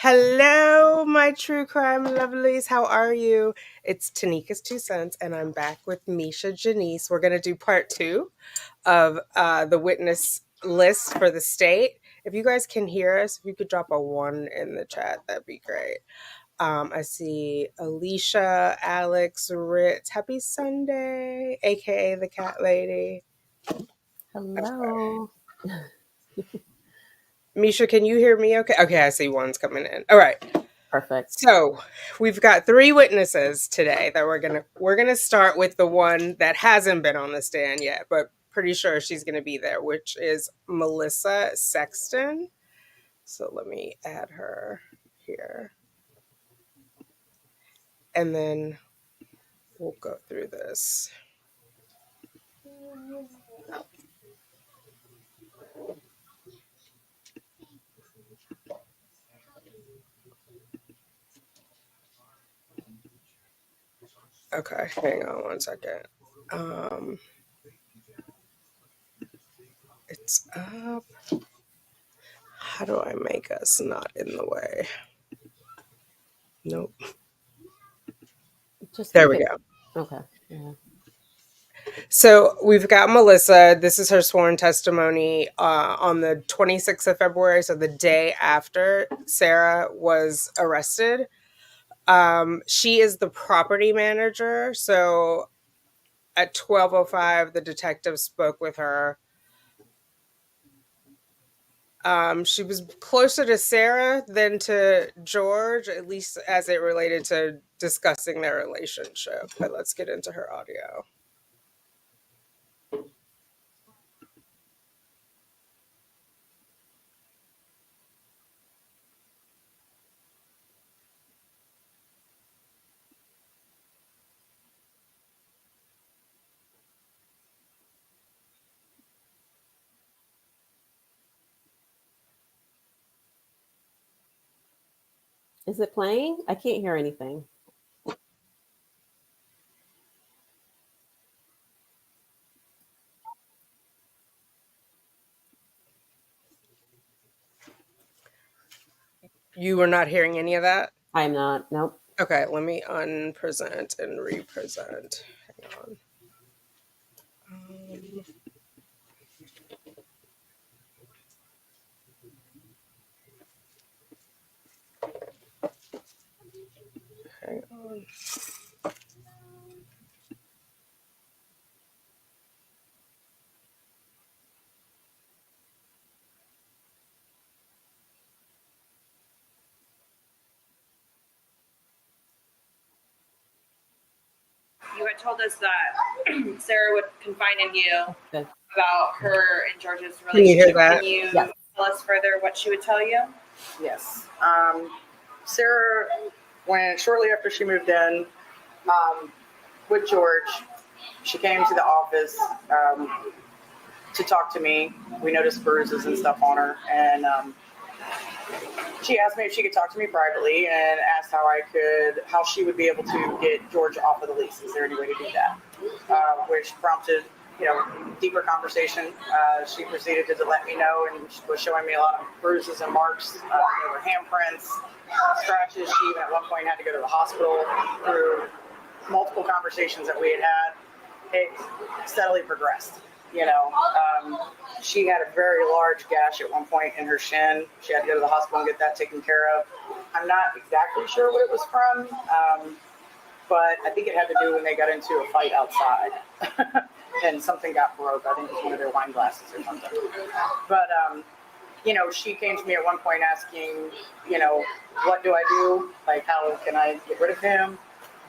Hello, my true crime lovelies. How are you? It's Tanika's 2 cents, and I'm back with Misha, Janice. We're going to do part 2 of the witness list for the state. If you guys can hear us, if you could drop a 1 in the chat, that'd be great. I see Alicia, Alex, Ritz. Happy Sunday, aka the cat lady. Hello. Okay. Misha, can you hear me okay? Okay, I see 1's coming in. All right. Perfect. So we've got 3 witnesses today that we're gonna start with the one that hasn't been on the stand yet, but pretty sure she's gonna be there, which is Melissa Sexton. So let me add her here. And then we'll go through this. Okay, hang on 1 second. It's up. How do I make us not in the way? Nope. There we go. Okay. Yeah. So we've got Melissa. This is her sworn testimony on the 26th of February, so the day after Sarah was arrested. She is the property manager. So at 12:05, the detective spoke with her. She was closer to Sarah than to George, at least as it related to discussing their relationship. But let's get into her audio. Is it playing? I can't hear anything. You were not hearing any of that? I'm not. Nope. Okay, let me unpresent and represent. Hang on. Hang on. You had told us that Sarah would confide in you Good. about her and George's relationship. Can you hear that? Can you Yes. tell us further what she would tell you? Yes. Sarah, shortly after she moved in with George, she came to the office to talk to me. We noticed bruises and stuff on her, and she asked me if she could talk to me privately and asked how she would be able to get George off of the lease. Is there any way to do that? Which prompted, deeper conversation. She proceeded to let me know and was showing me a lot of bruises and marks. There were handprints, scratches. She even at one point had to go to the hospital. Through multiple conversations that we had had, it steadily progressed. She had a very large gash at one point in her shin. She had to go to the hospital and get that taken care of. I'm not exactly sure what it was from, but I think it had to do when they got into a fight outside and something got broke. I think it was one of their wine glasses or something. But, she came to me at one point asking, what do I do? Like, how can I get rid of him?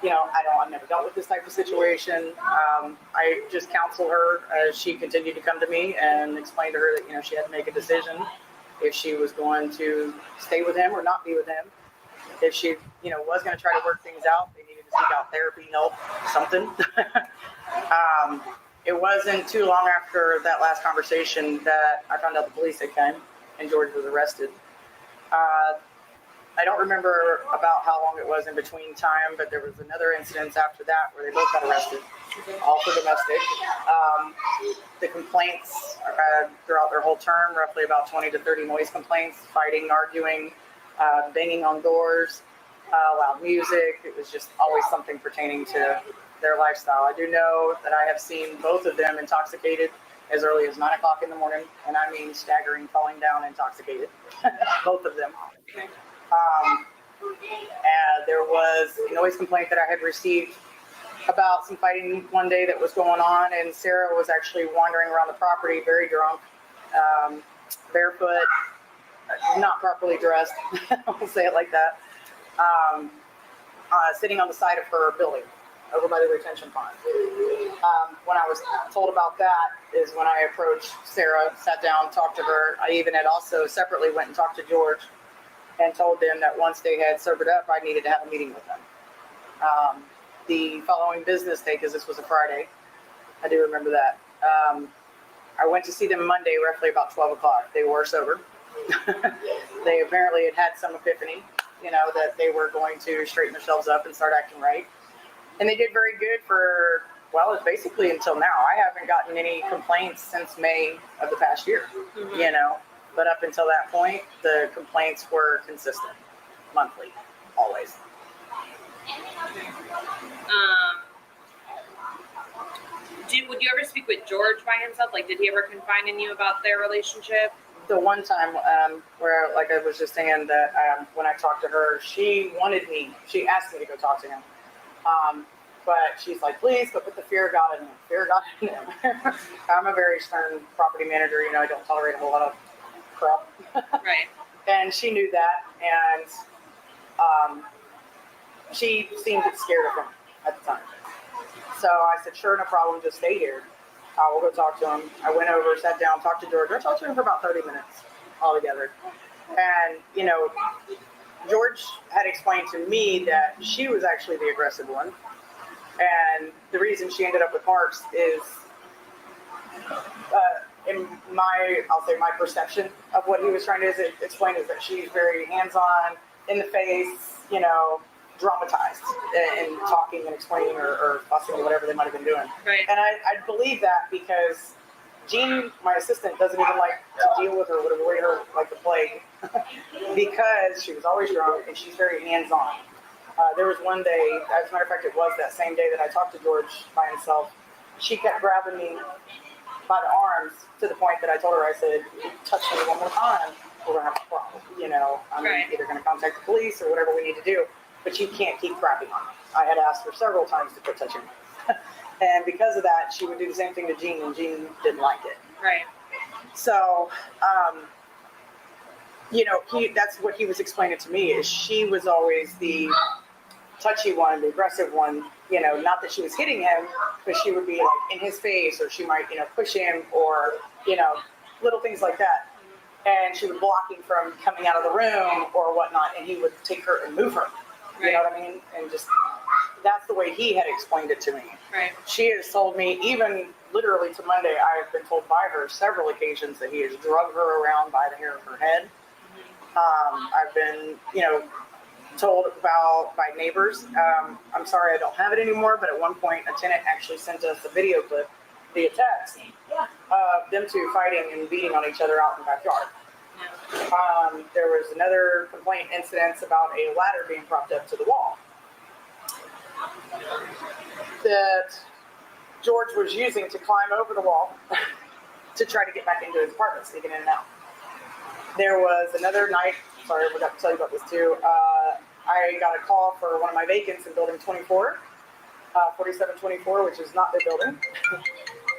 I've never dealt with this type of situation. I just counseled her as she continued to come to me and explained to her that, she had to make a decision if she was going to stay with him or not be with him. If she, was going to try to work things out, they needed to seek out therapy, help, something. It wasn't too long after that last conversation that I found out the police had come and George was arrested. I don't remember about how long it was in between time, but there was another incident after that where they both got arrested, all for domestic. The complaints throughout their whole term, roughly about 20 to 30 noise complaints, fighting, arguing, banging on doors, loud music. It was just always something pertaining to their lifestyle. I do know that I have seen both of them intoxicated as early as 9 o'clock in the morning, and I mean staggering, falling down, intoxicated, both of them. And there was a noise complaint that I had received about some fighting one day that was going on, and Sarah was actually wandering around the property very drunk, barefoot, not properly dressed, I'll say it like that, sitting on the side of her building over by the retention pond. When I was told about that is when I approached Sarah, sat down, talked to her. I even had also separately went and talked to George and told them that once they had sobered up, I needed to have a meeting with them. The following business day, because this was a Friday, I do remember that. I went to see them Monday, roughly about 12 o'clock. They were sober. They apparently had some epiphany, that they were going to straighten themselves up and start acting right. And they did very good for, well, it's basically until now. I haven't gotten any complaints since May of the past year, But up until that point, the complaints were consistent, monthly, always. Would you ever speak with George by himself? Like, did he ever confide in you about their relationship? The one time where, like I was just saying, that when I talked to her, she asked me to go talk to him. But she's like, please, go put the fear of God in him. Fear of God in him. I'm a very stern property manager. I don't tolerate a whole lot of crap. Right. And she knew that. And she seemed scared of him at the time. So I said, sure, no problem. Just stay here. I will go talk to him. I went over, sat down, talked to George. I talked to him for about 30 minutes altogether. And, George had explained to me that she was actually the aggressive one. And the reason she ended up with marks is, in my perception of what he was trying to explain is that she's very hands-on, in the face, dramatized in talking and explaining or fussing or whatever they might have been doing. Right. And I believe that because Jean, my assistant, doesn't even like to deal with her, would avoid her like the plague because she was always drunk and she's very hands-on. There was one day, as a matter of fact, it was that same day that I talked to George by himself. She kept grabbing me by the arms to the point that I told her, I said, you touch me one more time, we're going to have a problem. I'm either going to contact the police or whatever we need to do, but you can't keep crapping on me. I had asked her several times to quit touching me. And because of that, she would do the same thing to Jean, and Jean didn't like it. Right. So, that's what he was explaining to me, is she was always the touchy one, the aggressive one, not that she was hitting him, but she would be like in his face, or she might, push him, or, little things like that. And she would block him from coming out of the room or whatnot, and he would take her and move her. You know what I mean? And just, that's the way he had explained it to me. Right. She has told me, even literally to Monday, I have been told by her several occasions that he has drugged her around by the hair of her head. I've been, told about by neighbors. I'm sorry I don't have it anymore, but at one point a tenant actually sent us a video clip via text of them two fighting and beating on each other out in the backyard. There was another complaint incident about a ladder being propped up to the wall that George was using to climb over the wall to try to get back into his apartment, sneaking in and out. There was another night, sorry, I forgot to tell you about this too. I got a call for one of my vacants in building 24, 4724, which is not their building.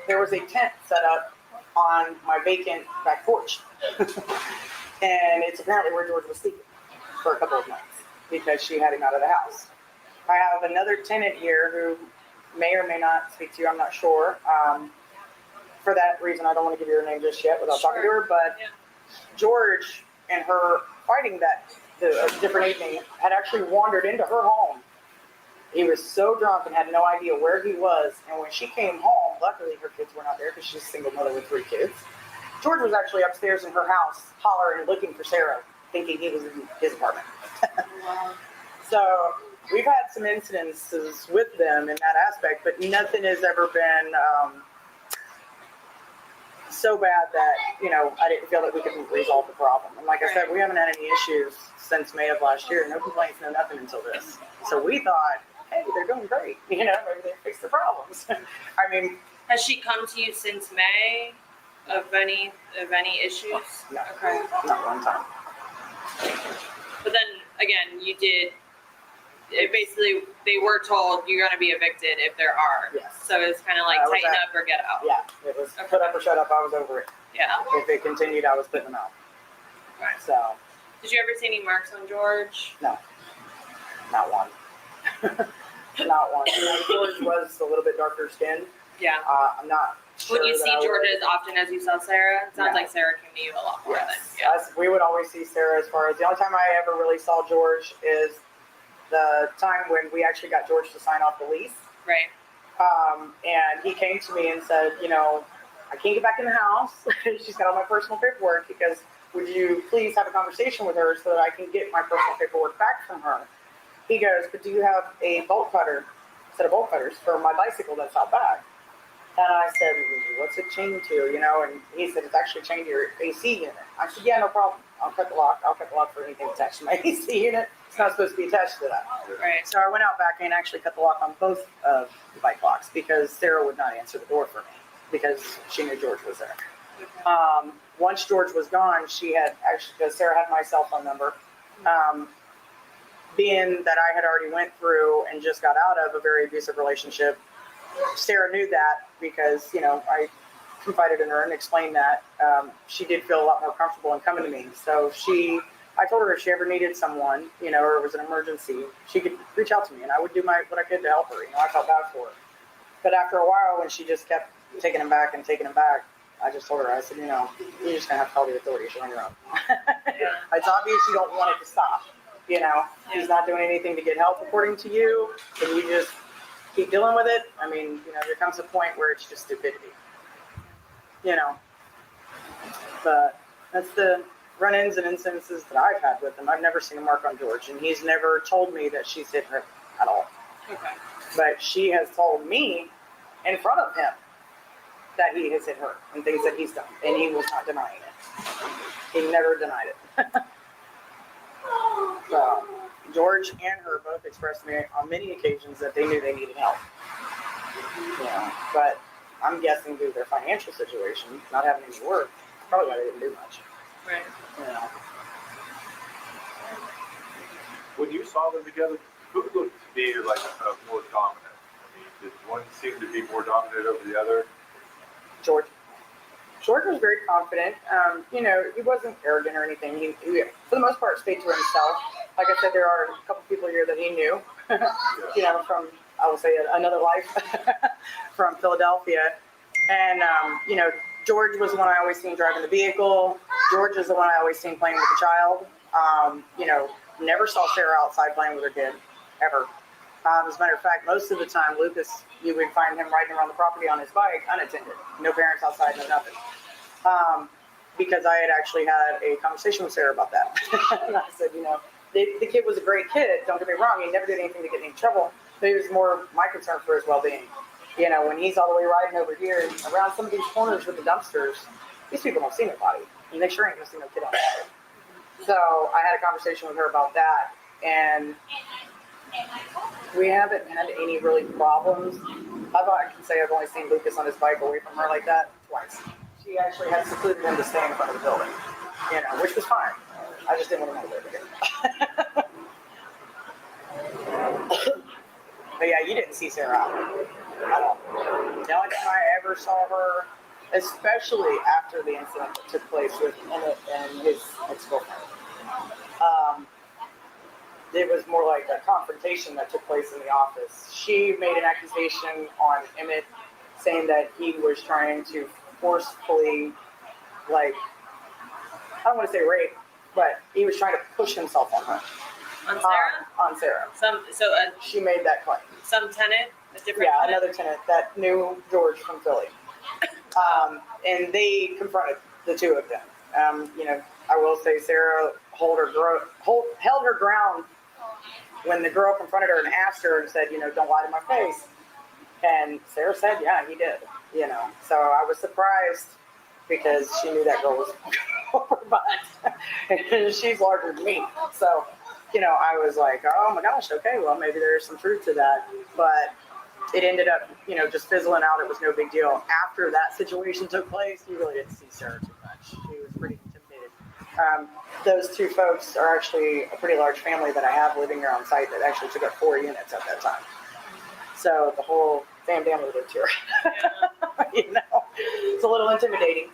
There was a tent set up on my vacant back porch. And it's apparently where George was sleeping for a couple of nights because she had him out of the house. I have another tenant here who may or may not speak to you, I'm not sure. For that reason, I don't want to give you her name just yet without talking to her, but George and her fighting a different evening had actually wandered into her home. He was so drunk and had no idea where he was. And when she came home, luckily her kids were not there because she's a single mother with 3 kids. George was actually upstairs in her house, hollering, looking for Sarah, thinking he was in his apartment. So we've had some incidences with them in that aspect, but nothing has ever been so bad that, I didn't feel that we could resolve the problem. And like I said, we haven't had any issues since May of last year. No complaints, no nothing until this. So we thought, hey, they're doing great. Maybe they fixed the problems. I mean, Has she come to you since May of any issues? no, Okay. not one time. But then again, you did. It basically, they were told you're going to be evicted if there are. Yes. So it's kind of like tighten up or get out. Yeah, it was put up or shut up. I was over it. Yeah. If it continued, I was putting them out. Right. So. Did you ever see any marks on George? No, not one. Not one. George was a little bit darker skinned. Yeah. I'm not sure. Would you see that George as often as you saw Sarah? It sounds No. like Sarah came to you a lot more Yes. than. Yeah. We would always see Sarah as far as the only time I ever really saw George is the time when we actually got George to sign off the lease. Right. And he came to me and said, I can't get back in the house. She's got all my personal paperwork because would you please have a conversation with her so that I can get my personal paperwork back from her? He goes, but do you have a set of bolt cutters for my bicycle that's out back? And I said, what's it chained to, And he said, it's actually chained to your AC unit. I said, yeah, no problem. I'll cut the lock. I'll cut the lock for anything attached to my AC unit. It's not supposed to be attached to that. Right. So I went out back and actually cut the lock on both of the bike locks because Sarah would not answer the door for me because she knew George was there. Once George was gone, she had actually, because Sarah had my cell phone number, being that I had already went through and just got out of a very abusive relationship, Sarah knew that because, I confided in her and explained that. She did feel a lot more comfortable in coming to me. So I told her if she ever needed someone, or it was an emergency, she could reach out to me and I would do what I could to help her. I felt bad for her. But after a while, when she just kept taking him back, I just told her, I said, you're just going to have to call the authorities on your own. It's obvious you don't want it to stop. He's not doing anything to get help according to you. Can you just keep dealing with it? I mean, there comes a point where it's just stupidity. But that's the run-ins and incidences that I've had with him. I've never seen a mark on George, and he's never told me that she's hit him at all. Okay. But she has told me in front of him that he has hit her and things that he's done, and he was not denying it. He never denied it. So George and her both expressed to me on many occasions that they knew they needed help. But I'm guessing due to their financial situation, not having any work, probably why they didn't do much. Right. When you saw them together, who looked to be like a more dominant? I mean, did one seem to be more dominant over the other? George was very confident. He wasn't arrogant or anything. He, for the most part, stayed to himself. Like I said, there are a couple people here that he knew, from, I will say, another life from Philadelphia. And, George was the one I always seen driving the vehicle. George is the one I always seen playing with the child. Never saw Sarah outside playing with her kid, ever. As a matter of fact, most of the time, Lucas, you would find him riding around the property on his bike, unattended. No parents outside, no nothing. Because I had actually had a conversation with Sarah about that. And I said, the kid was a great kid, don't get me wrong, he never did anything to get me in trouble, but it was more my concern for his well-being. When he's all the way riding over here around some of these corners with the dumpsters, these people don't see nobody, and they sure ain't gonna see no kid on there. So I had a conversation with her about that, and we haven't had any really problems. I can say I've only seen Lucas on his bike away from her like that twice. She actually had secluded him to stay in front of the building, which was fine. I just didn't want him to live again. But yeah, you didn't see Sarah out at all. The only time I ever saw her, especially after the incident that took place with Emmett and his ex-girlfriend, it was more like a confrontation that took place in the office. She made an accusation on Emmett saying that he was trying to forcefully, I don't want to say rape, but he was trying to push himself on her. On Sarah? On Sarah. She made that claim. Some tenant, a different Yeah, tenant? another tenant that knew George from Philly. And they confronted the two of them. I will say Sarah held her ground when the girl confronted her and asked her and said, don't lie to my face. And Sarah said, yeah, he did. So I was surprised because she knew that girl was over butt. And she's larger than me. So, I was like, oh my gosh, okay, well, maybe there's some truth to that. But it ended up, just fizzling out. It was no big deal. After that situation took place, you really didn't see Sarah too much. She was pretty intimidated. Those two folks are actually a pretty large family that I have living here on site that actually took up 4 units at that time. So the whole family lived here. It's a little intimidating.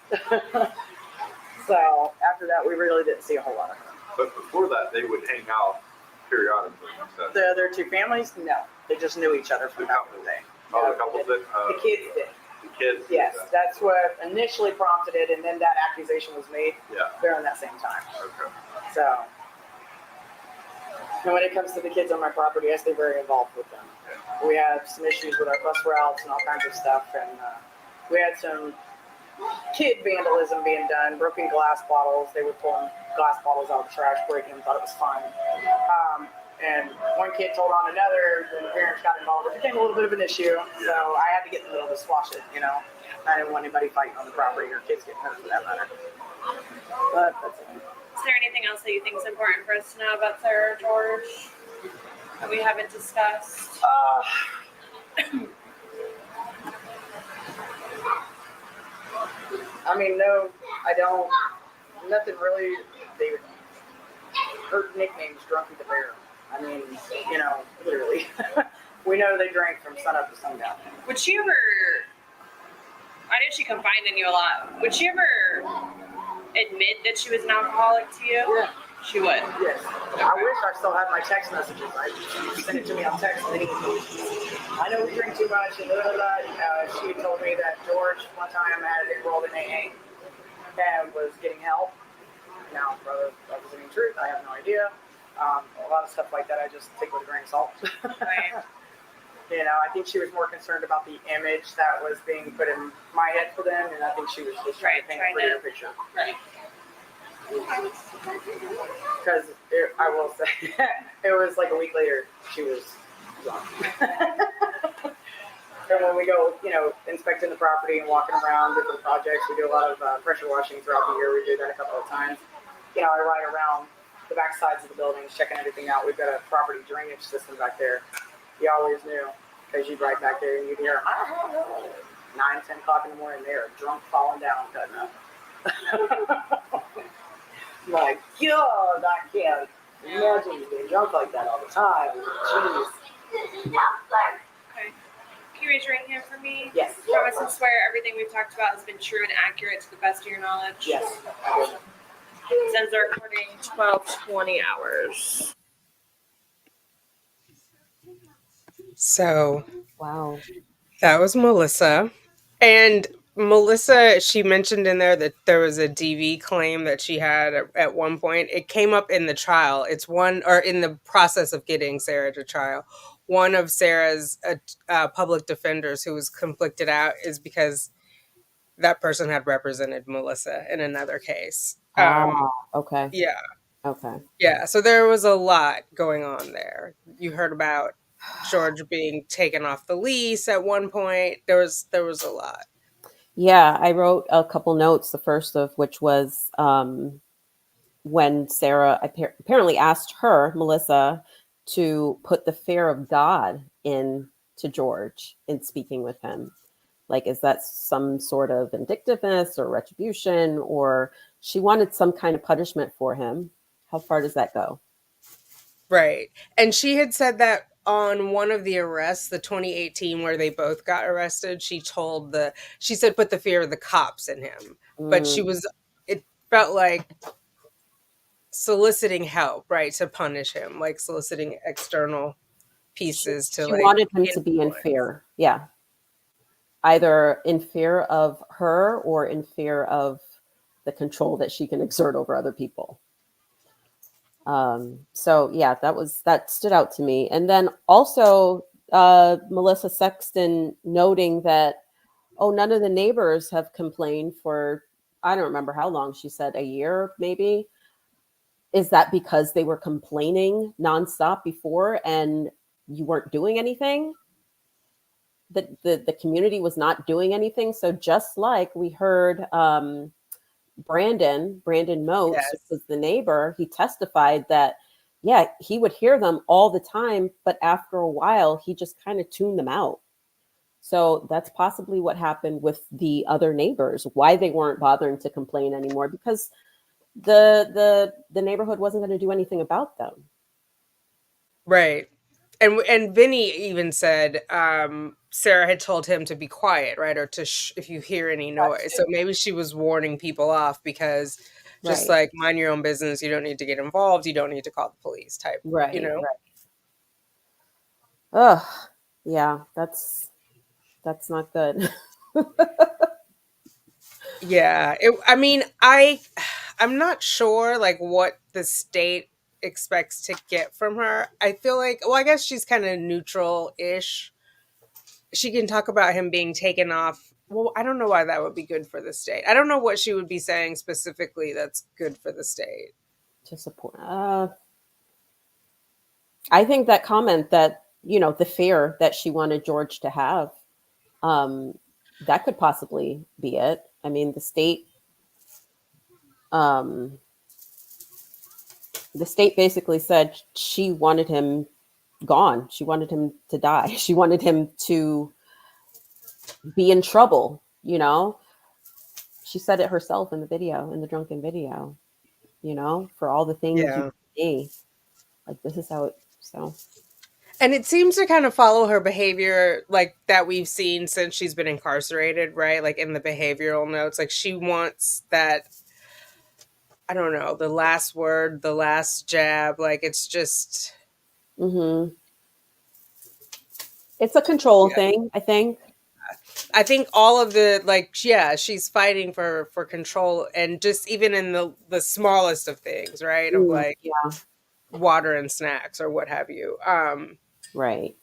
So after that, we really didn't see a whole lot of her. But before that, they would hang out periodically. The other two families, no. They just knew each other from back in the day. Oh, the couple did? The kids did. The kids? Yes, that's what initially prompted it, and then that accusation was made during that same time. Okay. So, and when it comes to the kids on my property, I stay very involved with them. Yeah. We had some issues with our bus routes and all kinds of stuff, and we had some kid vandalism being done, broken glass bottles. They were pulling glass bottles out of the trash, breaking them, thought it was fun. And one kid told on another, and the parents got involved. It became a little bit of an issue, so I had to get in the middle to squash it, I didn't want anybody fighting on the property or kids getting hurt for that matter. But that's it. Is there anything else that you think is important for us to know about Sarah or George that we haven't discussed? No, I don't. Nothing really. Her nickname's Drunky the Bear. Literally. We know they drank from sunup to sundown. Would she ever, I know she confided in you a lot, would she ever admit that she was an alcoholic to you? Yeah. She would? Yes. Okay. I wish I still had my text messages. She sent it to me on text. I know we drink too much and blah, blah, blah. She told me that George one time had enrolled in AA and was getting help. Now, whether that was any truth, I have no idea. A lot of stuff like that I just take with a grain of salt. Right. I think she was more concerned about the image that was being put in my head for them, and I think she was just trying to paint a prettier picture. Right. Because I will say, it was like a week later, she was drunk. And when we go, inspecting the property and walking around different projects, we do a lot of pressure washing throughout the year. We do that a couple of times. I ride around the back sides of the buildings, checking everything out. We've got a property drainage system back there. You always knew, because you'd ride back there and you'd hear 9, 10 o'clock in the morning, they're drunk, falling down, cutting up. My God, I can't imagine you being drunk like that all the time. Jeez. Okay. Can you raise your right hand for me? Yes. Promise and swear everything we've talked about has been true and accurate to the best of your knowledge? Yes. Since they're recording 12-20 hours. So Wow. that was Melissa. And Melissa, she mentioned in there that there was a DV claim that she had at one point. It came up in the trial. It's in the process of getting Sarah to trial. One of Sarah's public defenders who was conflicted out is because that person had represented Melissa in another case. Okay. Yeah. Okay. Yeah. So there was a lot going on there. You heard about George being taken off the lease at one point. There was a lot. Yeah, I wrote a couple notes, the first of which was when Sarah apparently asked her, Melissa, to put the fear of God in to George in speaking with him. Like, is that some sort of vindictiveness or retribution, or she wanted some kind of punishment for him? How far does that go? Right. And she had said that on one of the arrests, the 2018, where they both got arrested, she said put the fear of the cops in him. But it felt like soliciting help, right, to punish him, like soliciting external pieces to she like wanted him to be in fear. Yeah. Either in fear of her or in fear of the control that she can exert over other people. So yeah, that stood out to me. And then also Melissa Sexton noting that, none of the neighbors have complained for, I don't remember how long, she said a year, maybe. Is that because they were complaining nonstop before and you weren't doing anything? the community was not doing anything. So just like we heard Brandon Motes, Yes. was the neighbor, he testified that, yeah, he would hear them all the time, but after a while, he just kind of tuned them out. So that's possibly what happened with the other neighbors, why they weren't bothering to complain anymore, because the neighborhood wasn't going to do anything about them. Right. And Vinny even said Sarah had told him to be quiet, right? Or to if you hear any noise. So maybe she was warning people off because just Right. like mind your own business, you don't need to get involved, you don't need to call the police type, Right. you know? Right. Ugh. Yeah, that's not good. Yeah. I mean, I'm not sure like what the state expects to get from her. I feel like, well, I guess she's kind of neutral-ish. She can talk about him being taken off. Well, I don't know why that would be good for the state. I don't know what she would be saying specifically that's good for the state. To support. I think that comment that, the fear that she wanted George to have, that could possibly be it. I mean, um, the state basically said she wanted him gone. She wanted him to die. She wanted him to be in trouble. She said it herself in the drunken video, for all the things you Yeah. see. Like, this is how it, so. And it seems to kind of follow her behavior like that we've seen since she's been incarcerated, right? Like in the behavioral notes, like she wants that, I don't know, the last word, the last jab. Like it's just. Mm-hmm. It's a control Yeah. thing, I think. I think all of the she's fighting for control, and just even in the smallest of things, right? Of like Yeah, water and snacks or what have you. right.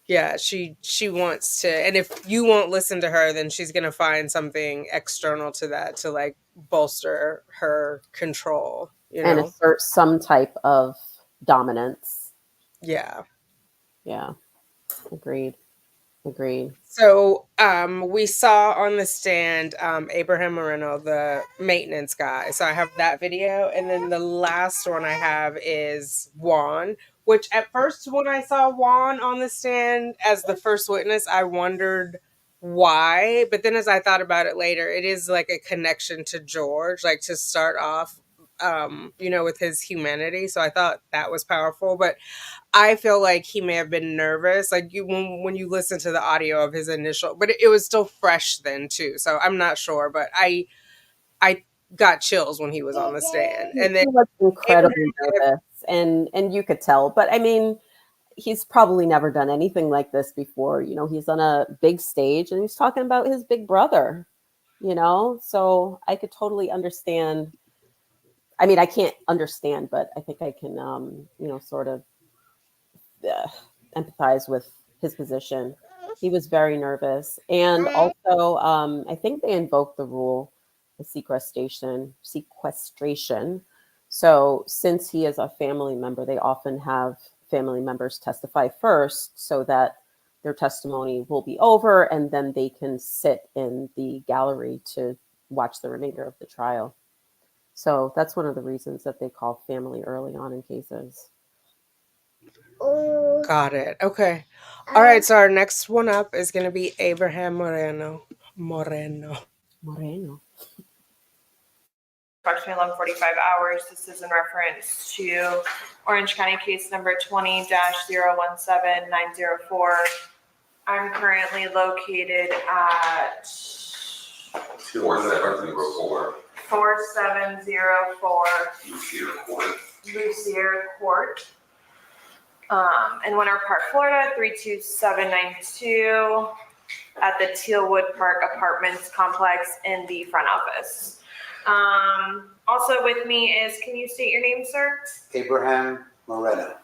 Yeah, she wants to, and if you won't listen to her, then she's gonna find something external to that to like bolster her control, And assert some type of dominance. Yeah. Yeah. Agreed. So we saw on the stand Abraham Moreno, the maintenance guy. So I have that video. And then the last one I have is Juan, which at first when I saw Juan on the stand as the first witness, I wondered why. But then as I thought about it later, it is like a connection to George, like to start off, with his humanity. So I thought that was powerful. But I feel like he may have been nervous, like when you listen to the audio of his initial, but it was still fresh then too. So I'm not sure, but I got chills when he was on the stand, and then He was incredibly Abraham, nervous, and you could tell. But I mean, he's probably never done anything like this before. He's on a big stage and he's talking about his big brother. So I could totally understand. I mean, I can't understand, but I think I can, sort of empathize with his position. He was very nervous. And also, I think they invoked the rule of sequestration. So since he is a family member, they often have family members testify first so that their testimony will be over and then they can sit in the gallery to watch the remainder of the trial. So that's one of the reasons that they call family early on in cases. got it. Okay. All right. So our next one up is going to be Abraham Moreno. Approximately 11:45 hours. This is in reference to Orange County case number 20-017904. I'm currently located at 4704 Lucier Court. In Winter Park, Florida, 32792 at the Tealwood Park Apartments complex in the front office. Also with me is, can you state your name, sir? Abraham Moreno,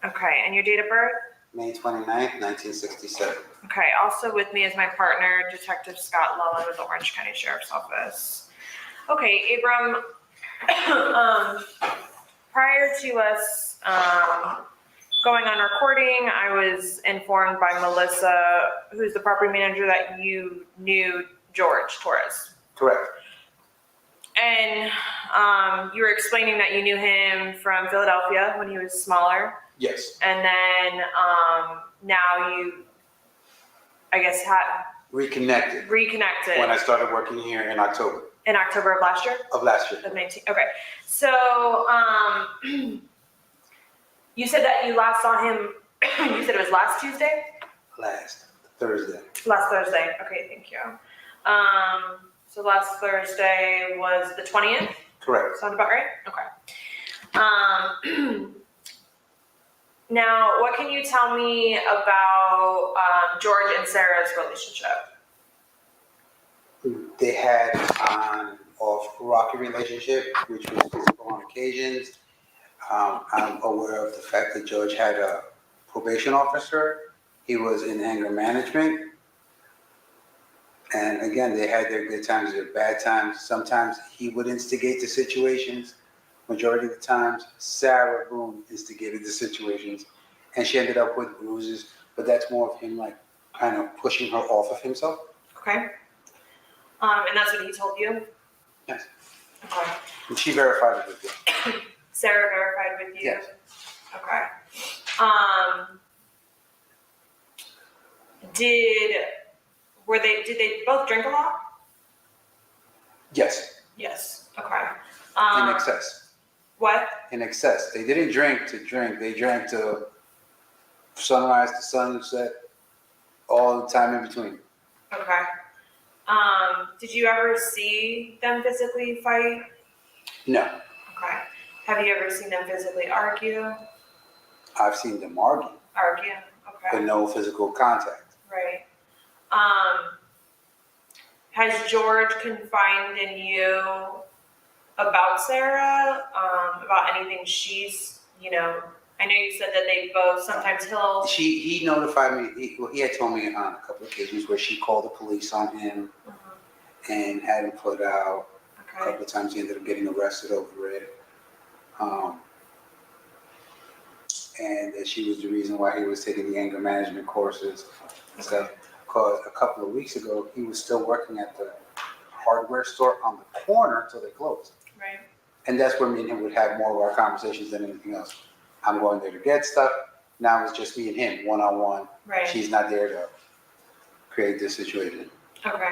Okay, and your date of birth? May 29th, 1967. Okay, also with me is my partner, Detective Scott Lullen with the Orange County Sheriff's Office. Okay, Abram, prior to us going on recording, I was informed by Melissa, who's the property manager, that you knew George Torres. Correct. And you were explaining that you knew him from Philadelphia when he was smaller. Yes. And then now you, I guess, Reconnected reconnected when I started working here in October in October of last year? of last year. Of 19. Okay. So you said that you last saw him, you said it was last Tuesday? Last Thursday. Last Thursday. Okay, thank you. So last Thursday was the 20th? Correct. Sound about right? Okay. Now, what can you tell me about George and Sarah's relationship? They had an off rocky relationship, which was physical on occasions. I'm aware of the fact that George had a probation officer. He was in anger management. And again, they had their good times, their bad times. Sometimes he would instigate the situations. Majority of the times, Sarah Boone instigated the situations. And she ended up with bruises. But that's more of him like kind of pushing her off of himself. Okay. And that's what he told you? Yes. Okay. And she verified it with you. Sarah verified with you? Yes. Okay. Did they both drink a lot? Yes. Yes. Okay. In excess. What? In excess. They didn't drink to drink. They drank to sunrise to sunset, all the time in between. Okay. Did you ever see them physically fight? No. Okay. Have you ever seen them physically argue? I've seen them argue, Argue. but Okay. no physical contact. Right. Has George confided in you about Sarah? About anything she's, I know you said that they both, sometimes he'll. He notified me, he had told me on a couple of occasions where she called the police on him and had him put out. A Okay. couple of times he ended up getting arrested over it. And that she was the reason why he was taking the anger management courses and stuff. Because a couple of weeks ago, he was still working at the hardware store on the corner until they closed. Right. And that's where me and him would have more of our conversations than anything else. I'm going there to get stuff. Now it's just me and him, one-on-one. Right. She's not there to create this situation. Okay.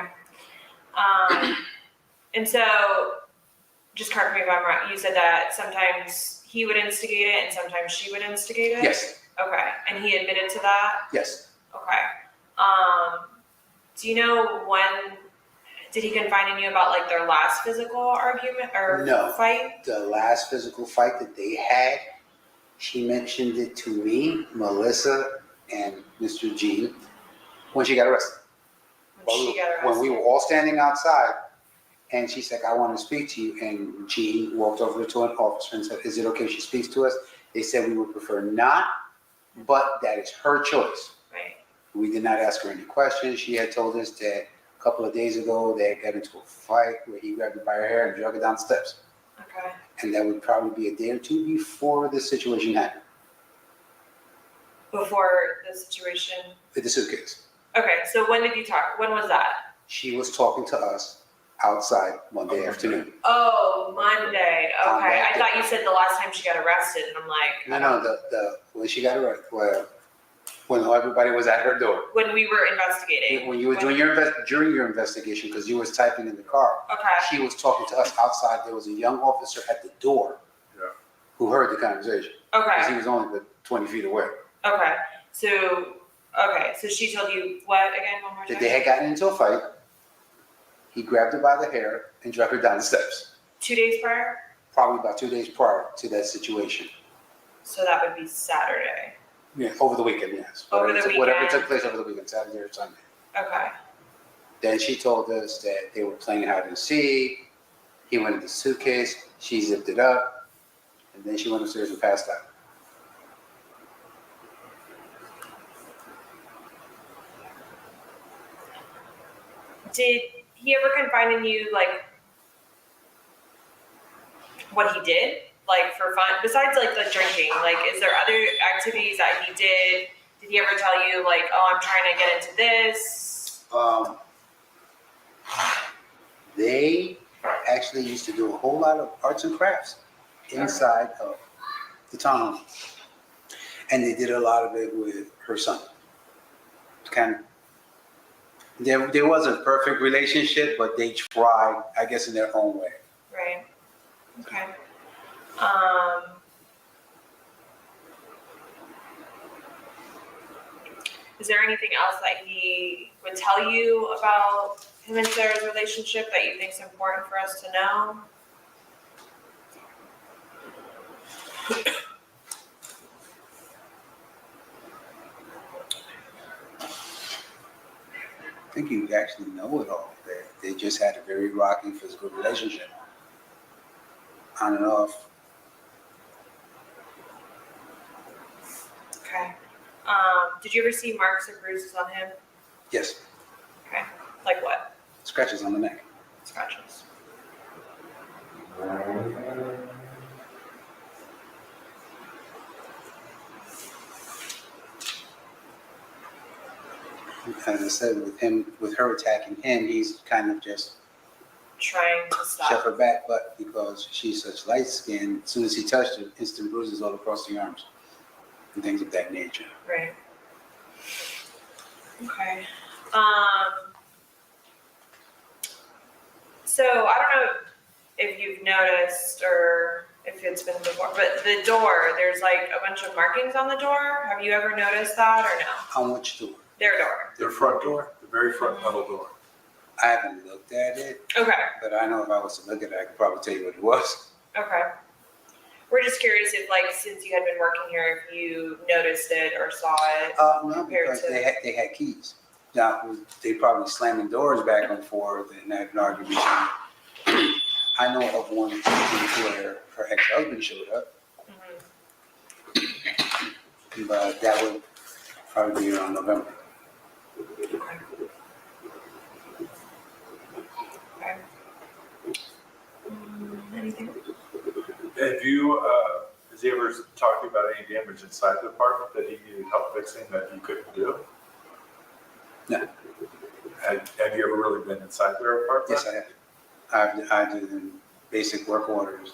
And so, just correct me if I'm wrong, you said that sometimes he would instigate it and sometimes she would instigate it? Yes, Okay, and he admitted to that? yes. Okay. Do you know when, did he confide in you about like their last physical argument or No. fight? The last physical fight that they had, she mentioned it to me, Melissa, and Mr. Gene when she got arrested. When she got arrested? When we were all standing outside, and she said, I want to speak to you. And Gene walked over to an officer and said, is it okay if she speaks to us? They said we would prefer not, but that is her choice. Right. We did not ask her any questions. She had told us that a couple of days ago they had got into a fight where he grabbed her by her hair and dragged her down the steps. Okay. And that would probably be a day or two before this situation happened. Before the situation? With the suitcase. Okay, so when did you talk? When was that? She was talking to us outside Monday afternoon. Oh, Monday. On Okay. that I thought you said the last time she got arrested, and I'm like, No, when she got arrested, when everybody was at her door. when we were investigating. When you were doing during your investigation, because you was typing in the car, Okay. she was talking to us outside. There was a young officer at the door who heard the conversation. Because he Okay. was only 20 feet away. Okay. So she told you what again? One more time. That they had gotten into a fight. He grabbed her by the hair and dragged her down the steps. 2 days prior? Probably about 2 days prior to that situation. So that would be Saturday. Yeah, over the weekend, yes. Over the Whatever weekend. took place over the weekend, Saturday or Sunday. Okay. Then she told us that they were playing hide and seek. He went in the suitcase. She zipped it up. And then she went upstairs and passed out. Did he ever confide in you, like, what he did? like for fun? Besides like the drinking, like is there other activities that he did? Did he ever tell you like, oh, I'm trying to get into this? They actually used to do a whole lot of arts and crafts inside of the town, and they did a lot of it with her son. Kind of, there wasn't a perfect relationship, but they tried, I guess, in their own way. Right. Okay. Is there anything else that he would tell you about him and Sarah's relationship that you think is important for us to know? I think you actually know it all. They just had a very rocky physical relationship, on and off. Okay. Did you ever see marks or bruises on him? Yes, Okay. Like what? scratches on the neck. Scratches. As I said, with her attacking him, he's kind of just Trying to shove stop. her back, but because she's such light skin, as soon as he touched her, instant bruises all across the arms and things of that nature. Right. Okay. So I don't know if you've noticed or if it's been before, but the door, there's like a bunch of markings on the door. Have you ever noticed that or no? How much door? Their door. Their front door, the very front metal door. I haven't looked at it, Okay. but I know if I was to look at it, I could probably tell you what it was. Okay. We're just curious if, like, since you had been working here, if you noticed it or saw it. No, Compared because to- they had keys. Now, they probably slamming doors back and forth and had an argument. I know of one instance where her ex-husband showed up, Mhm. but that would probably be around November. Okay. Anything? Has he ever talked to you about any damage inside the apartment that he needed help fixing that you couldn't do? No. Have you ever really been inside their apartment? Yes, I have. I do the basic work orders,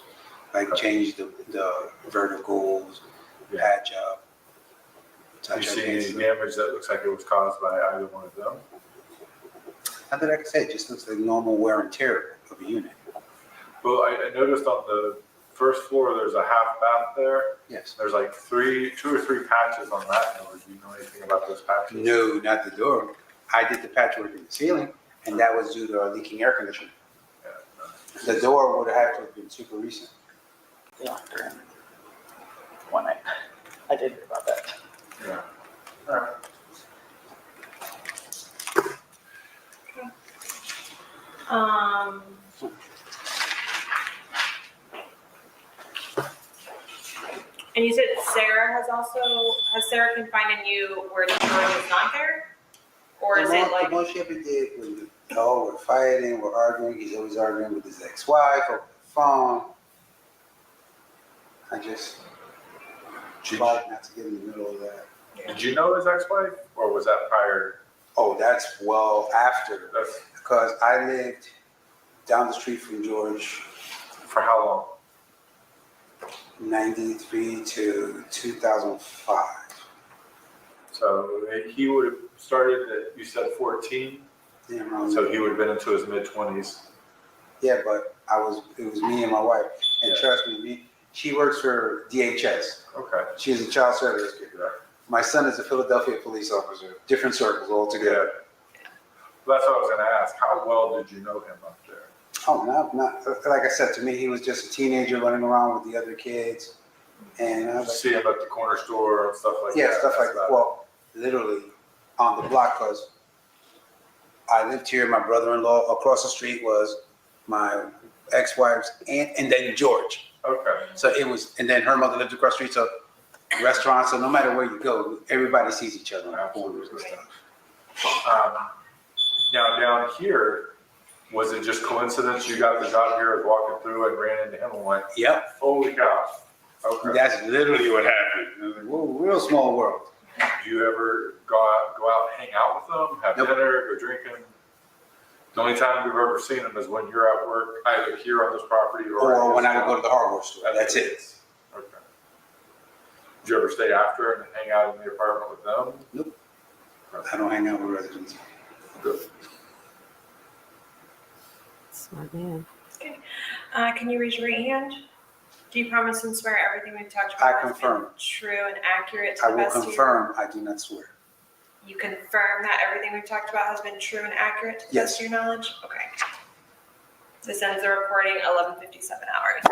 like change the verticals, patch up. Have you touch up seen any things. damage that looks like it was caused by either one of them? Not that I can say, it just looks like normal wear and tear of a unit. Well, I noticed on the first floor, there's a half bath there. Yes. There's like 2 or 3 patches on that door. Do you know anything about those patches? No, not the door. I did the patchwork in the ceiling, and that was due to a leaking air conditioner. Yeah, The door would have to have been super recent. Yeah. One night. I did hear about that. yeah. All right. And you said has Sarah confided in you where George is not there? Or is it like, The most she ever did was, we're fighting, we're arguing, he's always arguing with his ex-wife over the phone. I just tried not to get in the middle of that. Did you know his ex-wife, or was that prior? Oh, that's well after, That's because I lived down the street from George, for how long? 93 to 2005. So he would have started at, you said 14, Yeah, around- so he would have been into his mid-20s. yeah, but it was me and my wife. And Yeah. trust me, she works for DHS. Okay. She's a child service kid. Yeah. My son is a Philadelphia police officer, different circles altogether. Well, that's what I was going to ask. How well did you know him up there? Oh, not like I said, to me, he was just a teenager running around with the other kids. And I Did was you like, see him at the corner store and stuff like that? yeah, stuff like That's that. about Well, literally on the block, because I lived here. My brother-in-law across the street was my ex-wife's aunt, and then George. it. Okay. So it was, and then her mother lived across the street. So restaurants. So no matter where you go, everybody sees each other on corners and stuff. Now down here, Was it just coincidence you got the job here, was walking through and ran into him and went, Yep. holy cow? Okay. That's literally what happened. It was like, whoa, real small world. Do you ever go out, hang out with them, have Nope. dinner, go drinking? The only time we've ever seen them is when you're at work, either here on this property Or when I would go to the hardware store. That's it. Okay. Did you ever stay after and hang out in the apartment with them? Nope. I don't hang out with residents. Good. Smart man. Okay. Can you raise your right hand? Do you promise and swear everything we've talked about I has confirm. been true and accurate to I the will best of your... confirm, I do not swear. You confirm that everything we've talked about has been true and accurate to the best of your knowledge? Okay. This ends the recording 11:57 hours.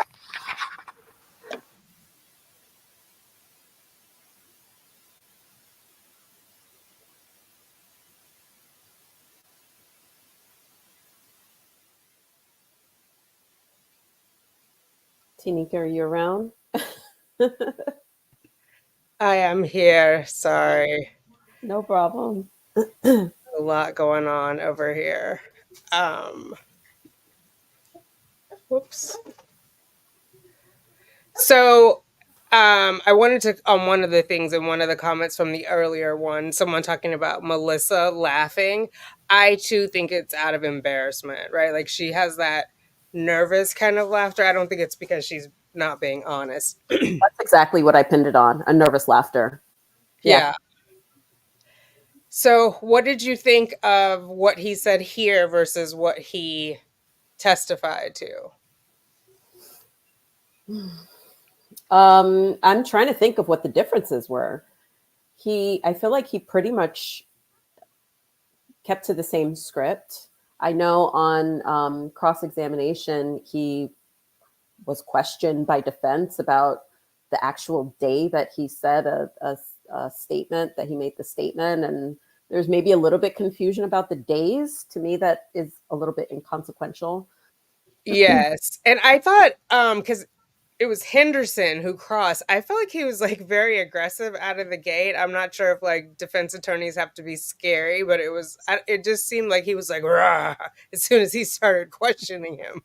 Tanika, are you around? I am here. Sorry. No problem. A lot going on over here. Whoops. So I wanted to, on one of the things in one of the comments from the earlier one, someone talking about Melissa laughing. I too think it's out of embarrassment, right? Like she has that nervous kind of laughter. I don't think it's because she's not being honest. That's exactly what I pinned it on. A nervous laughter. Yeah. So what did you think of what he said here versus what he testified to? I'm trying to think of what the differences were. I feel like he pretty much kept to the same script. I know on cross-examination, he was questioned by defense about the actual day that he said a statement, that he made the statement. And there's maybe a little bit confusion about the days. To me, that is a little bit inconsequential. Yes. And I thought, because it was Henderson who crossed, I felt like he was like very aggressive out of the gate. I'm not sure if like defense attorneys have to be scary, but it just seemed like he was like, rah, as soon as he started questioning him.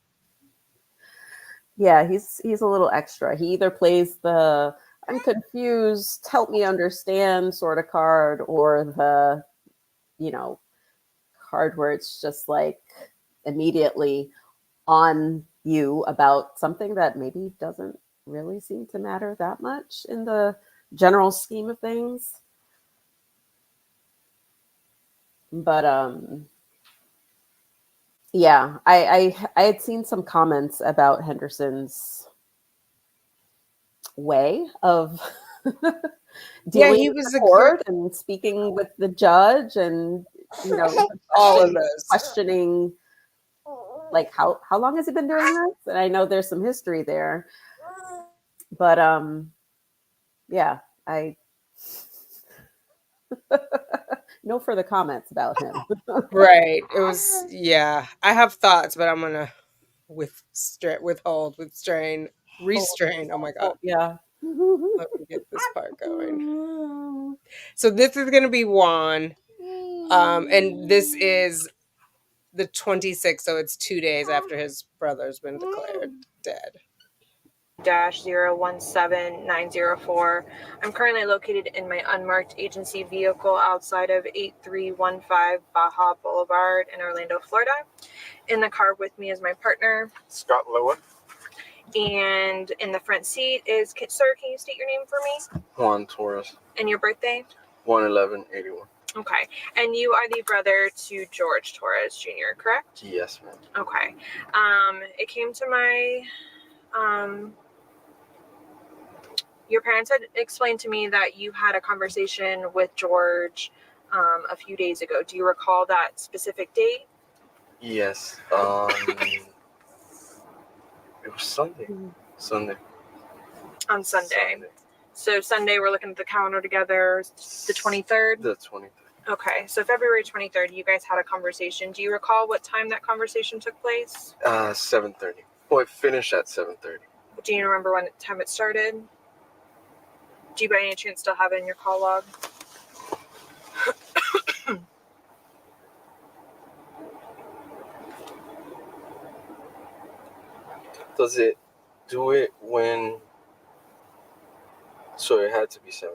Yeah, he's a little extra. He either plays the "I'm confused, help me understand" sort of card, or the, card where it's just like immediately on you about something that maybe doesn't really seem to matter that much in the general scheme of things. But yeah, I had seen some comments about Henderson's way of dealing he with was the a court and speaking with the judge, and all of those. questioning like how long has he been doing this? And I know there's some history there, but yeah, I no further comments about him. Right. It was, yeah. I have thoughts, but I'm gonna withhold, restrain. Oh my God. Yeah. Let me get this part going. So this is gonna be Juan. And this is the 26th, so it's 2 days after his brother's been declared dead. -017904. I'm currently located in my unmarked agency vehicle outside of 8315 Baja Boulevard in Orlando, Florida. In the car with me is my partner, Scott Lowen. and in the front seat is, sir, can you state your name for me? Juan Torres, And your birthday? 1/11/81. Okay. And you are the brother to George Torres Jr., correct? Yes, ma'am. Okay. It came to my, your parents had explained to me that you had a conversation with George a few days ago. Do you recall that specific date? Yes. It was Sunday. On Sunday. So Sunday, we're looking at the calendar together, the 23rd? The 23rd. Okay, so February 23rd, you guys had a conversation. Do you recall what time that conversation took place? 7:30. Well, it finished at 7:30. Do you remember what time it started? Do you by any chance still have it in your call log? does it do it when? So it had to be 7:30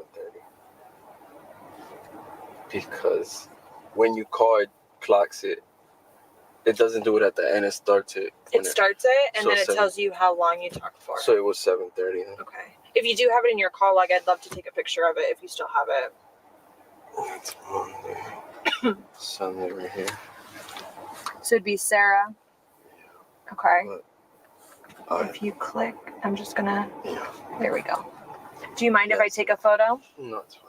because when you call it, clocks it. It doesn't do it at the end. It starts it. It starts it, and so then it 7 tells you how long you talked for. So it was 7:30. Okay. If you do have it in your call log, I'd love to take a picture of it if you still have it. That's Monday. Sunday right here. So it'd be Sarah. Okay. But, If you click, I'm just gonna. yeah. There we go. Do you mind if I take a photo? No, it's fine.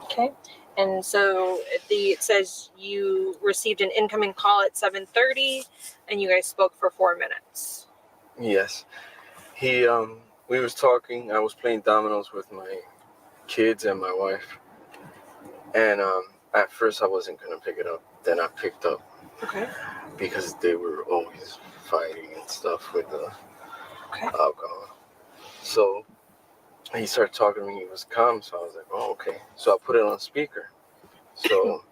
Okay. And so it says you received an incoming call at 7:30, and you guys spoke for 4 minutes. Yes. We was talking. I was playing dominoes with my kids and my wife. And at first I wasn't gonna pick it up. Then I picked up. Okay. Because they were always fighting and stuff with the alcohol. So he started talking to me. He was calm. So I was like, oh, okay. So I put it on speaker. So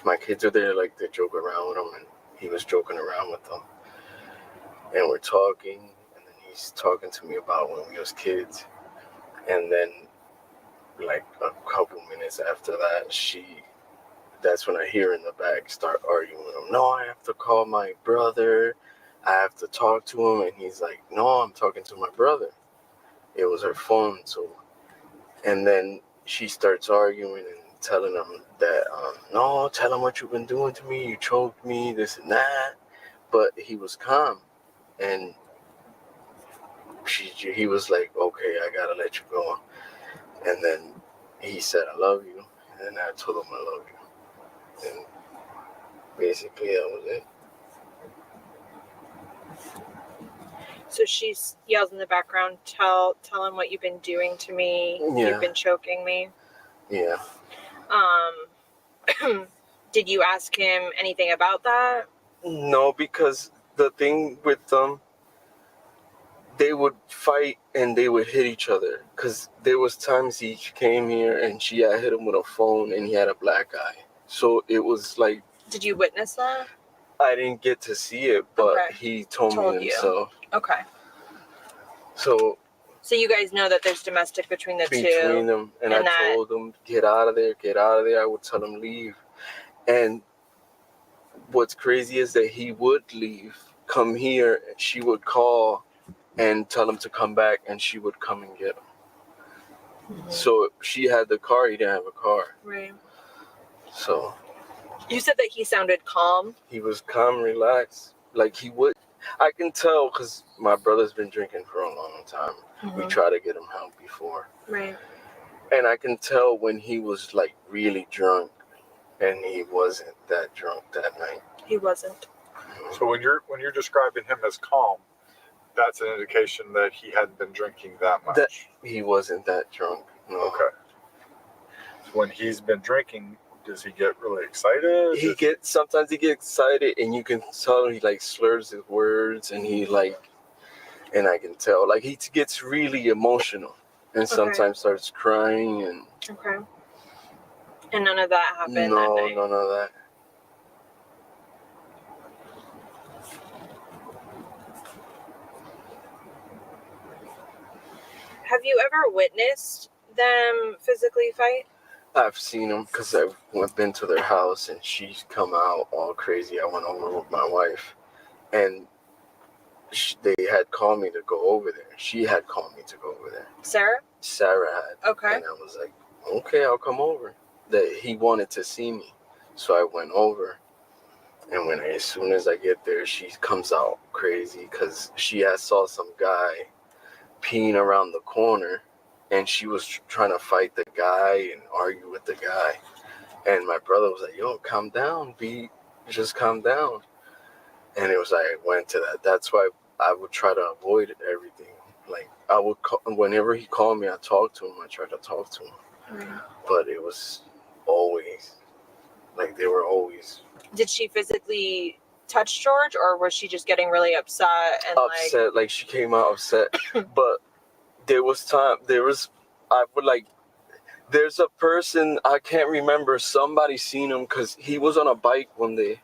my kids are there, like they joke around with him, and he was joking around with them. And we're talking, and then he's talking to me about when we was kids. And then, like a couple minutes after that, that's when I hear in the back start arguing with him. No, I have to call my brother. I have to talk to him. And he's like, no, I'm talking to my brother. It was her phone. So, and then she starts arguing and telling him that, no, tell him what you've been doing to me. You choked me, this and that. But he was calm. And he was like, okay, I gotta let you go. And then he said, I love you. And I told him I love you. And basically that was it. So she yells in the background, tell him what you've been doing to me. Yeah. You've been choking me. Yeah. Did you ask him anything about that? No, because the thing with them, they would fight and they would hit each other. Because there was times he came here and she had hit him with a phone and he had a black eye. So it was like... Did you witness that? I didn't get to see it, but he told me himself. Okay. So you guys know that there's domestic between the two? Between them. And I told them, get out of there, get out of there. I would tell him, leave. And what's crazy is that he would leave, come here, and she would call and tell him to come back, and she would come and get him. Mm-hmm. So she had the car, he didn't have a car. Right. So. You said that he sounded calm? He was calm, relaxed. Like he would. I can tell because my brother's been drinking for a long time. Mm-hmm. We tried to get him help before. Right. And I can tell when he was like really drunk, and he wasn't that drunk that night. He wasn't. So when you're describing him as calm, that's an indication that he hadn't been drinking that much. That he wasn't that drunk. No. Okay. So when he's been drinking, does he get really excited? Sometimes he gets excited, and you can tell he like slurs his words, and and I can tell like he gets really emotional, and sometimes starts crying and. Okay. And none of that happened that night? No, none of that. Have you ever witnessed them physically fight? I've seen them because I've been to their house and she's come out all crazy. I went over with my wife and they had called me to go over there. She had called me to go over there. Sarah? Sarah had. Okay. And I was like, okay, I'll come over. That he wanted to see me. So I went over. And as soon as I get there, she comes out crazy because she had saw some guy peeing around the corner. And she was trying to fight the guy and argue with the guy. And my brother was like, yo, calm down, B. Just calm down. And it was like, I went to that. That's why I would try to avoid everything. Like, I would call, whenever he called me, I talked to him. I tried to talk to him. Right. But it was always, like, they were always. Did she physically touch George, or was she just getting really upset? And upset, like she came out upset. But there's a person, I can't remember, somebody seen him because he was on a bike one day,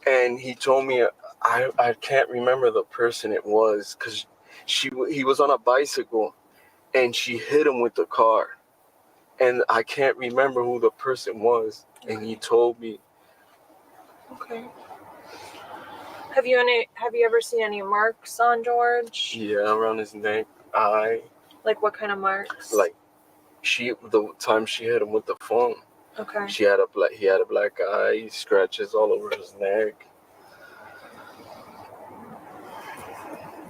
and he told me, I can't remember the person it was, because he was on a bicycle, and she hit him with the car, and I can't remember who the person was, and he told me. Okay. Have you ever seen any marks on George? Yeah, around his neck, eye. Like what kind of marks? Like the time she hit him with the phone. Okay. He had a black eye, scratches all over his neck.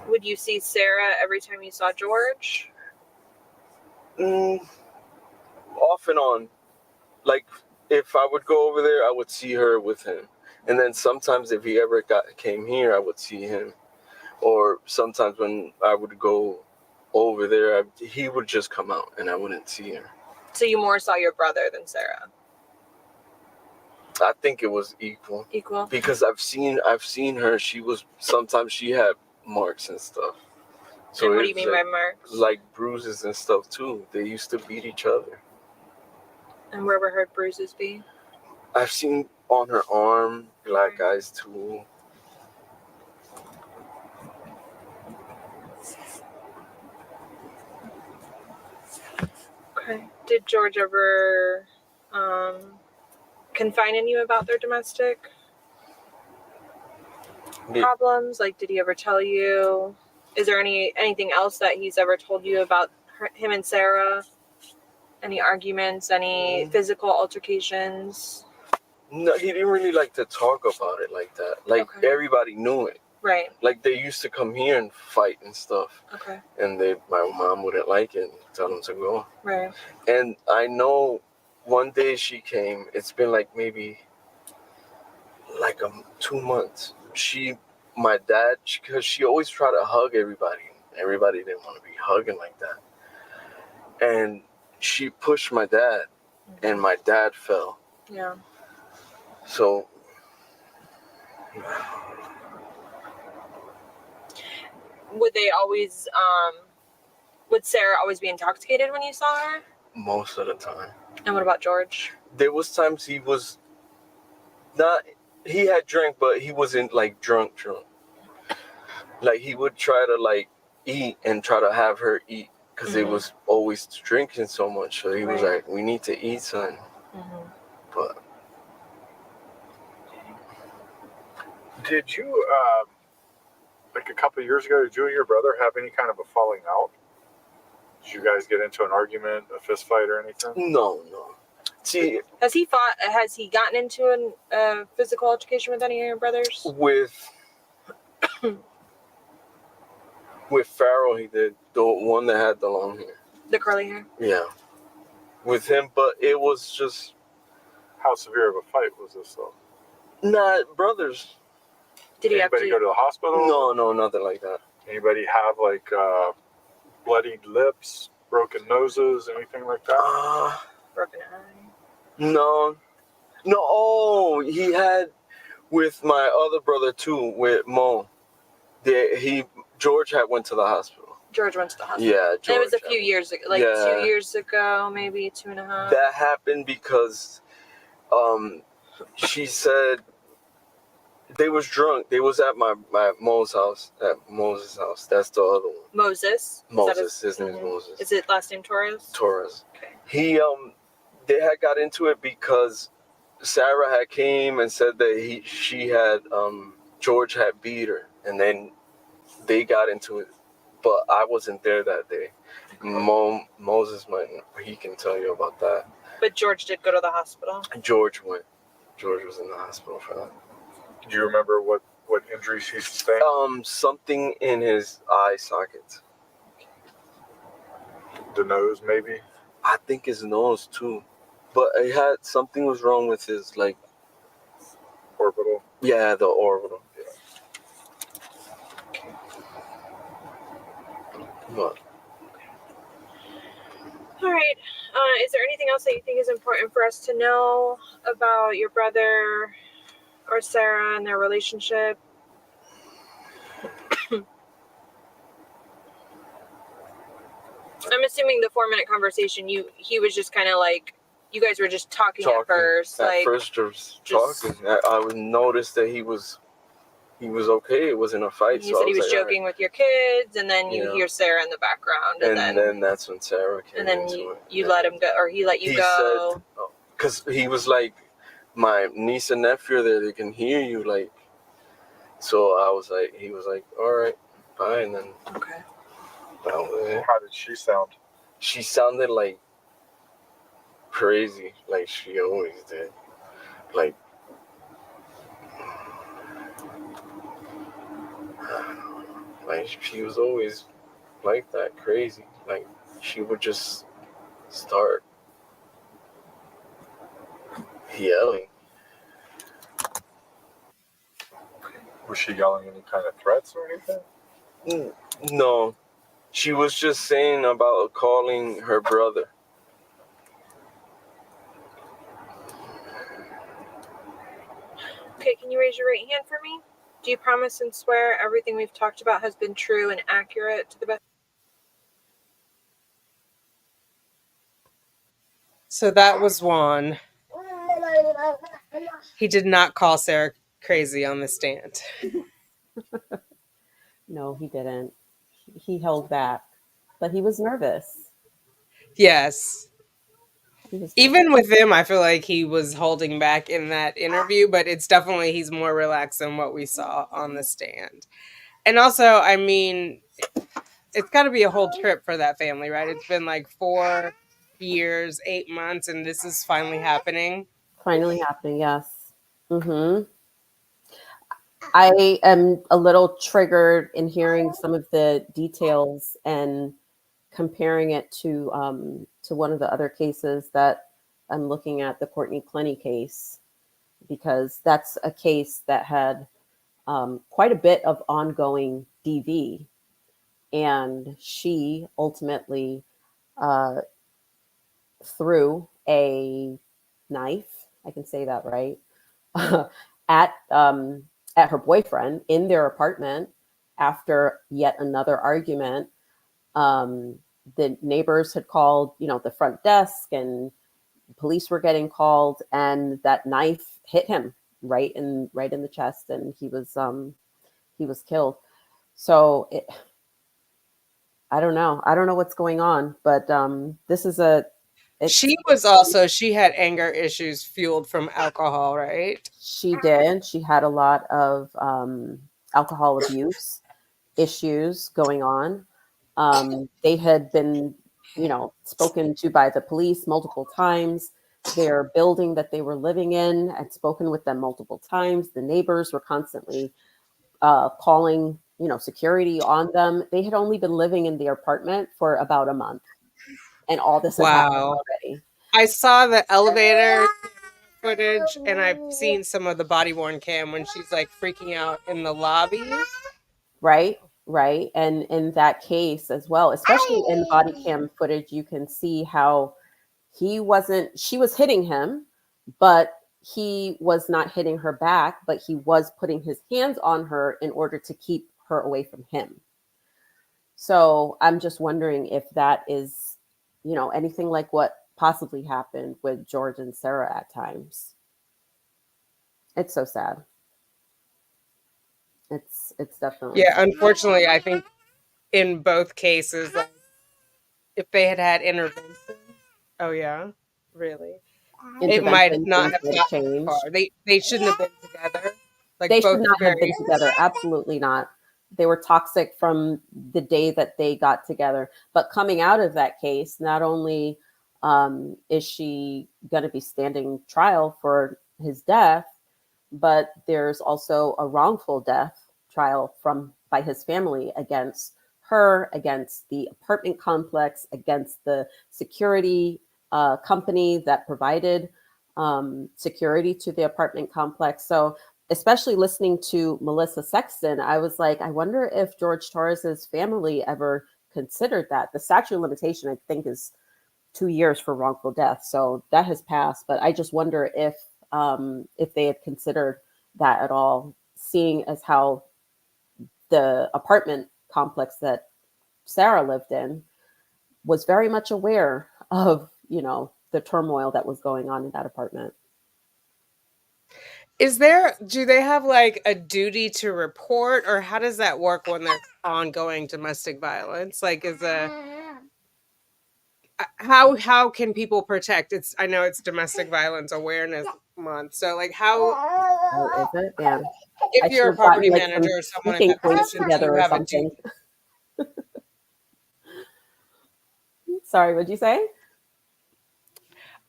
Would you see Sarah every time you saw George? Off and on. Like, if I would go over there, I would see her with him. And then sometimes if he ever came here, I would see him. Or sometimes when I would go over there, he would just come out and I wouldn't see him. So you more saw your brother than Sarah? I think it was equal. Equal? Because I've seen her, sometimes she had marks and stuff. So and what do you mean by marks? Like bruises and stuff too. They used to beat each other. And where were her bruises be? I've seen on her arm, black eyes too. Okay. Did George ever confide in you about their domestic problems? Like, did he ever tell you? Is there anything else that he's ever told you about him and Sarah? Any arguments? Any physical altercations? No, he didn't really like to talk about it like that. Like, everybody knew it. Right. Like, they used to come here and fight and stuff. Okay. And my mom wouldn't like it and tell them to go. Right. And I know one day she came, it's been like maybe like 2 months. My dad, because she always tried to hug everybody. Everybody didn't want to be hugging like that. And she pushed my dad, and my dad fell. Yeah. So, would Sarah always be intoxicated when you saw her? most of the time. And what about George? There was times he was not, he had drank, but he wasn't like drunk. Like, he would try to like eat and try to have her eat because they was always drinking so much. So he was like, we need to eat something. But did you, like a couple of years ago, did you and your brother have any kind of a falling out? Did you guys get into an argument, a fist fight, or anything? No. See, has he gotten into a physical altercation with any of your brothers? With Farrell, he did. The one that had the long hair. The curly hair? Yeah. With him, but it was just... How severe of a fight was this, though? Nah, brothers. Did he Anybody go to the hospital? No, nothing like that. Anybody have, like, bloodied lips, broken noses, anything like that? Broken eye? No. He had with my other brother, too, with Mo. George had went to the hospital. George went to the hospital. Yeah, George. And it was a few years ago, 2 years ago, maybe 2.5. That happened because she said they was drunk. They was at my Mo's house, at Moses' house. That's the other one. Moses? His name is Moses. Is it last name Torres? Torres. Okay. They had got into it because Sarah had came and said that George had beat her, and then they got into it, but I wasn't there that day. Moses he can tell you about that. But George did go to the hospital? George went. George was in the hospital for that. Do you remember what injuries he sustained? Something in his eye socket. The nose, maybe? I think his nose too. But something was wrong with his, like... Orbital? Yeah, the orbital. What? All right. Is there anything else that you think is important for us to know about your brother or Sarah and their relationship? I'm assuming the 4-minute conversation, he was just kind of like, you guys were just talking at first. At first, just talking. I would notice that he was okay. It wasn't a fight. You said he was joking with your kids, and then you hear Sarah in the background, and then that's when Sarah came. And then you let him go, or he let you go. Because he was like, my niece and nephew there, they can hear you, like. So I was like, he was like, all right, fine, then. Okay. How did she sound? She sounded like crazy, like she always did. Like, she was always like that, crazy. Like, she would just start yelling. Was she yelling any kind of threats or anything? No. She was just saying about calling her brother. Okay, can you raise your right hand for me? Do you promise and swear everything we've talked about has been true and accurate to the best? So that was Juan. He did not call Sarah crazy on the stand. No, he didn't. He held back, but he was nervous. Yes. Even with him, I feel like he was holding back in that interview, but it's definitely, he's more relaxed than what we saw on the stand. And also, I mean, it's got to be a whole trip for that family, right? It's been like 4 years, 8 months, and this is finally happening. Finally happening, yes. I am a little triggered in hearing some of the details and comparing it to one of the other cases that I'm looking at, the Courtney Clenny case, because that's a case that had quite a bit of ongoing DV, and she ultimately threw a knife, I can say that right, at her boyfriend in their apartment after yet another argument. The neighbors had called, the front desk, and police were getting called, and that knife hit him right in the chest, and he was killed. So I don't know what's going on, but this is she had anger issues fueled from alcohol, right? She did. She had a lot of alcohol abuse issues going on. They had been, spoken to by the police multiple times. Their building that they were living in had spoken with them multiple times. The neighbors were constantly calling, security on them. They had only been living in the apartment for about a month, and all this had happened already. I saw the elevator footage, and I've seen some of the body worn cam when she's like freaking out in the lobby. Right. And in that case as well, especially in body cam footage, you can see how she was hitting him, but he was not hitting her back, but he was putting his hands on her in order to keep her away from him. So I'm just wondering if that is, anything like what possibly happened with George and Sarah at times. It's so sad. It's definitely sad. Unfortunately, I think in both cases, like, if they had intervention, really, it might not have gotten far. They shouldn't have been together. Like, they should not have been together. Absolutely not. They were toxic from the day that they got together. But coming out of that case, not only is she going to be standing trial for his death, but there's also a wrongful death trial by his family against her, against the apartment complex, against the security company that provided security to the apartment complex. So especially listening to Melissa Sexton, I was like, I wonder if George Torres's family ever considered that. The statute of limitation, I think, is 2 years for wrongful death. So that has passed. But I just wonder if they had considered that at all, seeing as how the apartment complex that Sarah lived in was very much aware of, the turmoil that was going on in that apartment. Do they have like a duty to report, or how does that work when there's ongoing domestic violence? Like, how can people protect? I know it's Domestic Violence Awareness Month, so like Oh, is it? Man, I if should you're a have gotten property like manager some or someone in speaking that points position, do together you or have a duty? something. Sorry, what'd you say?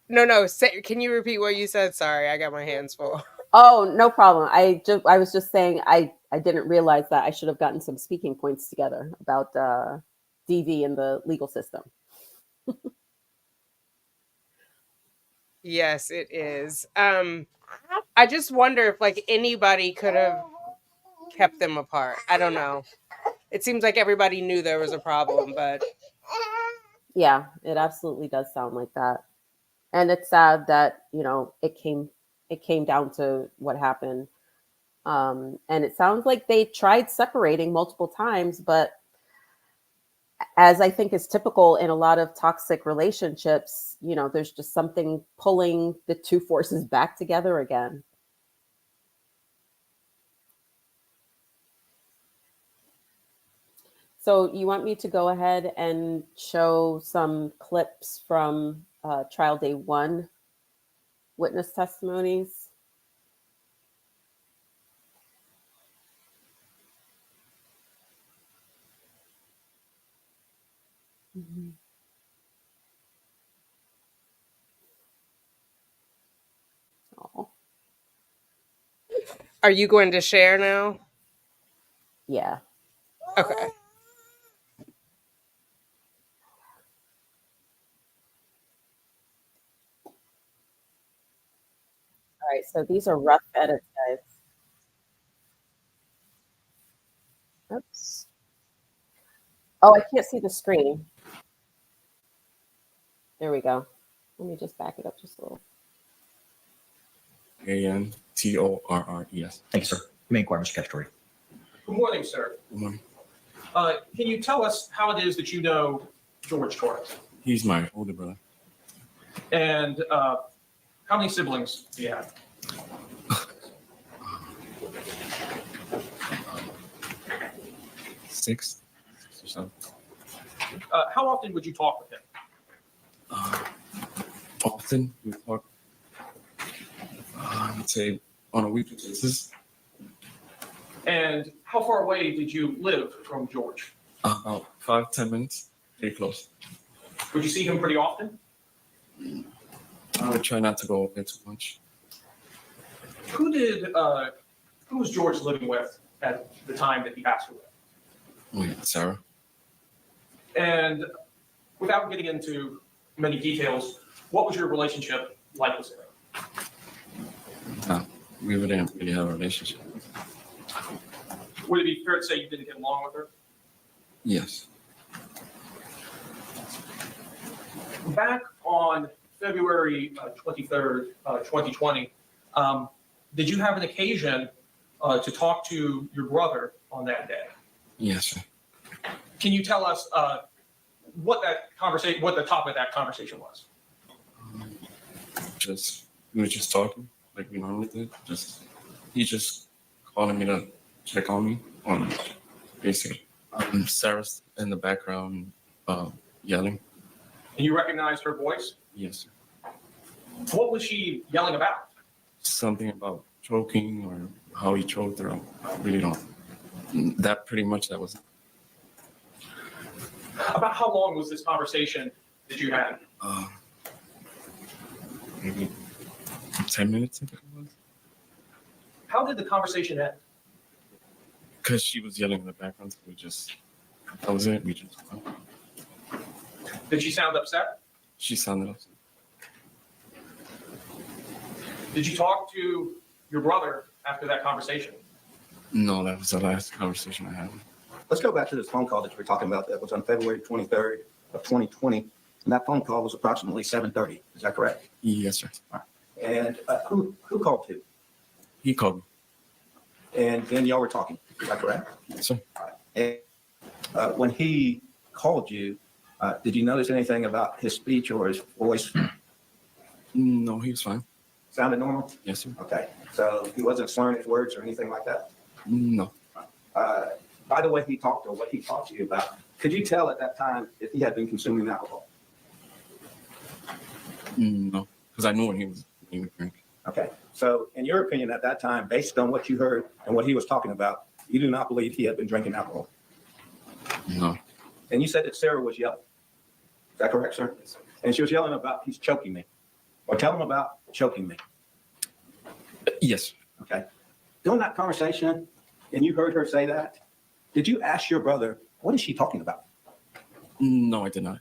No. Can you repeat what you said? Sorry, I got my hands full. Oh, no problem. I was just saying I didn't realize that I should have gotten some speaking points together about DV in the legal system. Yes, it is. I just wonder if like anybody could have kept them apart. I don't know. It seems like everybody knew there was a problem, but Yeah, it absolutely does sound like that. And it's sad that, it came down to what happened. And it sounds like they tried separating multiple times, but as I think is typical in a lot of toxic relationships, there's just something pulling the two forces back together again. So you want me to go ahead and show some clips from trial day 1 witness testimonies? Mhm. Oh, are you going to share now? yeah. Okay. All right. So these are rough edits, guys. Oops. Oh, I can't see the screen. There we go. Let me just back it up just a little. Antorres. Thank you, sir. You may inquire, Mr. Cacciatore. Good morning, sir. Good morning. Can you tell us how it is that you know George Torres? He's my older brother. And how many siblings do you have? 6 or so. How often would you talk with him? Often we talk, I would say on a weekly basis. And how far away did you live from George? About 5-10 minutes, pretty close. Would you see him pretty often? I would try not to go away too much. Who was George living with at the time that he passed away? Wait, Sarah? And without getting into many details, what was your relationship like with Sarah? No, we didn't really have a relationship. Would it be fair to say you didn't get along with her? Yes. Back on February 23rd, 2020, did you have an occasion to talk to your brother on that day? Yes, sir. Can you tell us what the topic of that conversation was? We were just talking like we normally did. He just calling me to check on me on basically. Sarah's in the background yelling. And you recognized her voice? Yes, sir. What was she yelling about? Something about choking or how he choked her. I really don't. That was it. About how long was this conversation that you had? Maybe 10 minutes, I think it was. How did the conversation end? Because she was yelling in the background. That was it. Did she sound upset? She sounded upset. Did you talk to your brother after that conversation? No, that was the last conversation I had. Let's go back to this phone call that you were talking about that was on February 23rd of 2020. And that phone call was approximately 7:30. Is that correct? Yes, sir. And who called you? He called me. And then y'all were talking. Is that correct? Yes, sir. And when he called you, Did you notice anything about his speech or his voice? No, he was fine. Sounded normal? Yes, sir. Okay, so he wasn't slurring his words or anything like that? No. By the way he talked or what he talked to you about, could you tell at that time if he had been consuming alcohol? No, because I knew when he was drinking. Okay, so in your opinion at that time, based on what you heard and what he was talking about, you do not believe he had been drinking alcohol? No. And you said that Sarah was yelling. Is that correct, sir? And she was yelling about, he's choking me. Or tell him about choking me. Yes. Okay. During that conversation, and you heard her say that, did you ask your brother, what is she talking about? No, I did not.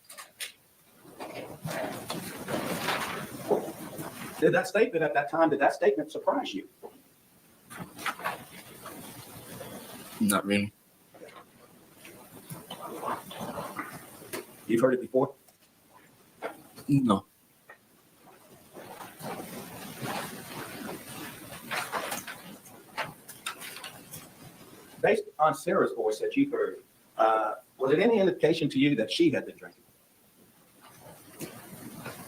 Did that statement at that time, did that statement surprise you? Not really. You've heard it before? No. Based on Sarah's voice that you heard, was it any indication to you that she had been drinking?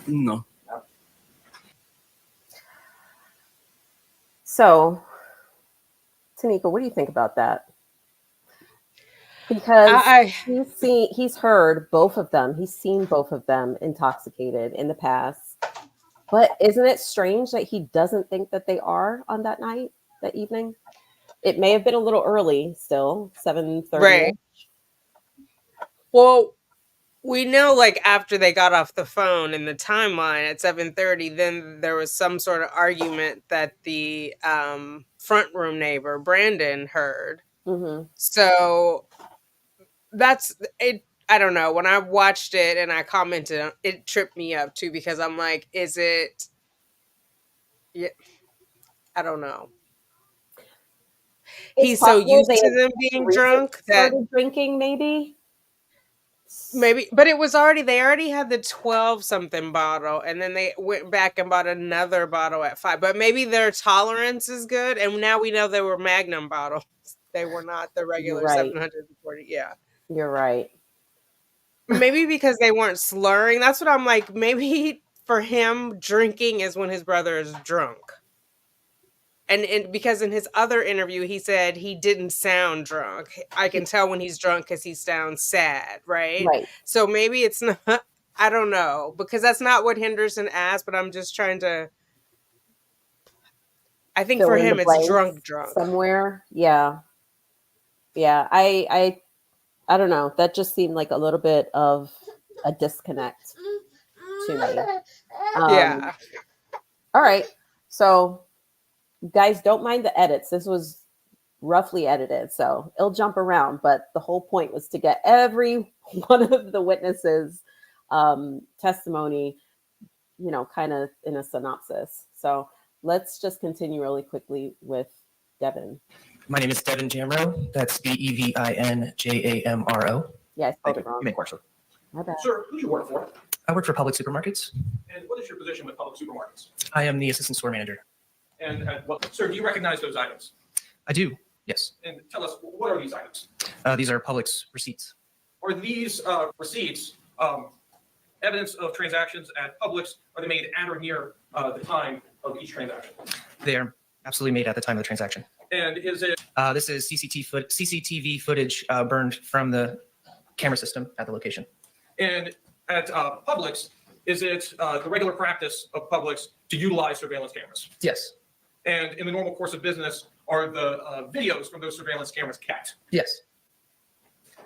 No. So, Tanika, what do you think about that? Because he's heard both of them. He's seen both of them intoxicated in the past. But isn't it strange that he doesn't think that they are on that night, that evening? It may have been a little early still, 7:30. Right. Well, we know like after they got off the phone in the timeline at 7:30, then there was some sort of argument that the front room neighbor, Brandon, heard. Mm-hmm. So that's it. I don't know. When I watched it and I commented, it tripped me up too, because I'm like, is it? Yeah, I don't know. He's so used to them being drunk that started drinking, maybe, but it was they already had the 12 something bottle, and then they went back and bought another bottle at 5. But maybe their tolerance is good, and now we know they were Magnum bottles. They were not the regular 740. Yeah, you're right. Maybe because they weren't slurring. That's what I'm like. Maybe for him, drinking is when his brother is drunk. And because in his other interview, he said he didn't sound drunk. I can tell when he's drunk because he sounds sad, right? Right. So maybe it's not, I don't know, because that's not what Henderson asked, but I'm just trying to, I think for him it's drunk. Somewhere. Yeah. Yeah. I don't know. That just seemed like a little bit of a disconnect to me. Yeah. All right. So, guys, don't mind the edits. This was roughly edited, so it'll jump around. But the whole point was to get every one of the witnesses' testimony, kind of in a synopsis. So let's just continue really quickly with Devin. My name is Devin Jamro. That's BEVINJAMRO. Yeah, I spelled it wrong. You may question. My bad. Sir, who do you work for? I work for Public Supermarkets. And what is your position with Public Supermarkets? I am the assistant store manager. And sir, do you recognize those items? I do, yes. And tell us, what are these items? These are Publix receipts. Are these receipts evidence of transactions at Publix? Are they made at or near the time of each transaction? They are absolutely made at the time of the transaction. And is it? This is CCTV footage burned from the camera system at the location. And at Publix, is it the regular practice of Publix to utilize surveillance cameras? Yes. And in the normal course of business, are the videos from those surveillance cameras kept? Yes.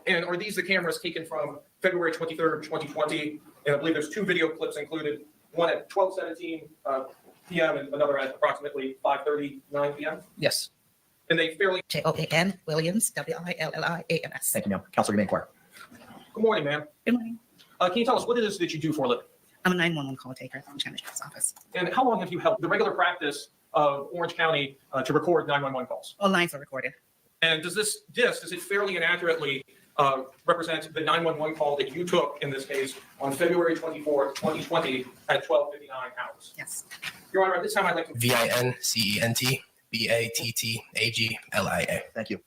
And are these the cameras taken from February 23rd, 2020? And I believe there's 2 video clips included, one at 12:17 p.m. and another at approximately 5:39 p.m.? Yes. And they fairly... Joan Williams, Williams. Thank you, ma'am. Counselor, you may inquire. Good morning, ma'am. Good morning. Can you tell us what it is that you do for a living? I'm a 911 call taker from Janice's office. And how long have you held the regular practice of Orange County to record 911 calls? All lines are recorded. And does it fairly and accurately represent the 911 call that you took in this case on February 24th, 2020 at 12:59 hours? Yes. Your Honor, at this time I'd like to... VINCENTBATTAGLIA. Thank you.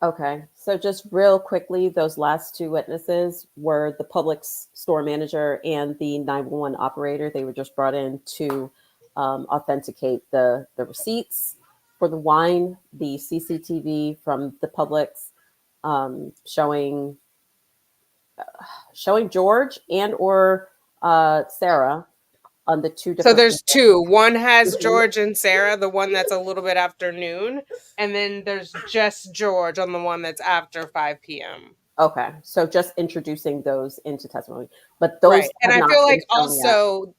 Okay, so just real quickly, those last two witnesses were the Publix store manager and the 911 operator. They were just brought in to authenticate the receipts for the wine, the CCTV from the Publix showing George and or Sarah on the two So different. there's two. One has George and Sarah, the one that's a little bit after noon, and then there's just George on the one that's after 5 p.m. Okay, so just introducing those into testimony, but those Right. And have I not feel been like shown yet. also,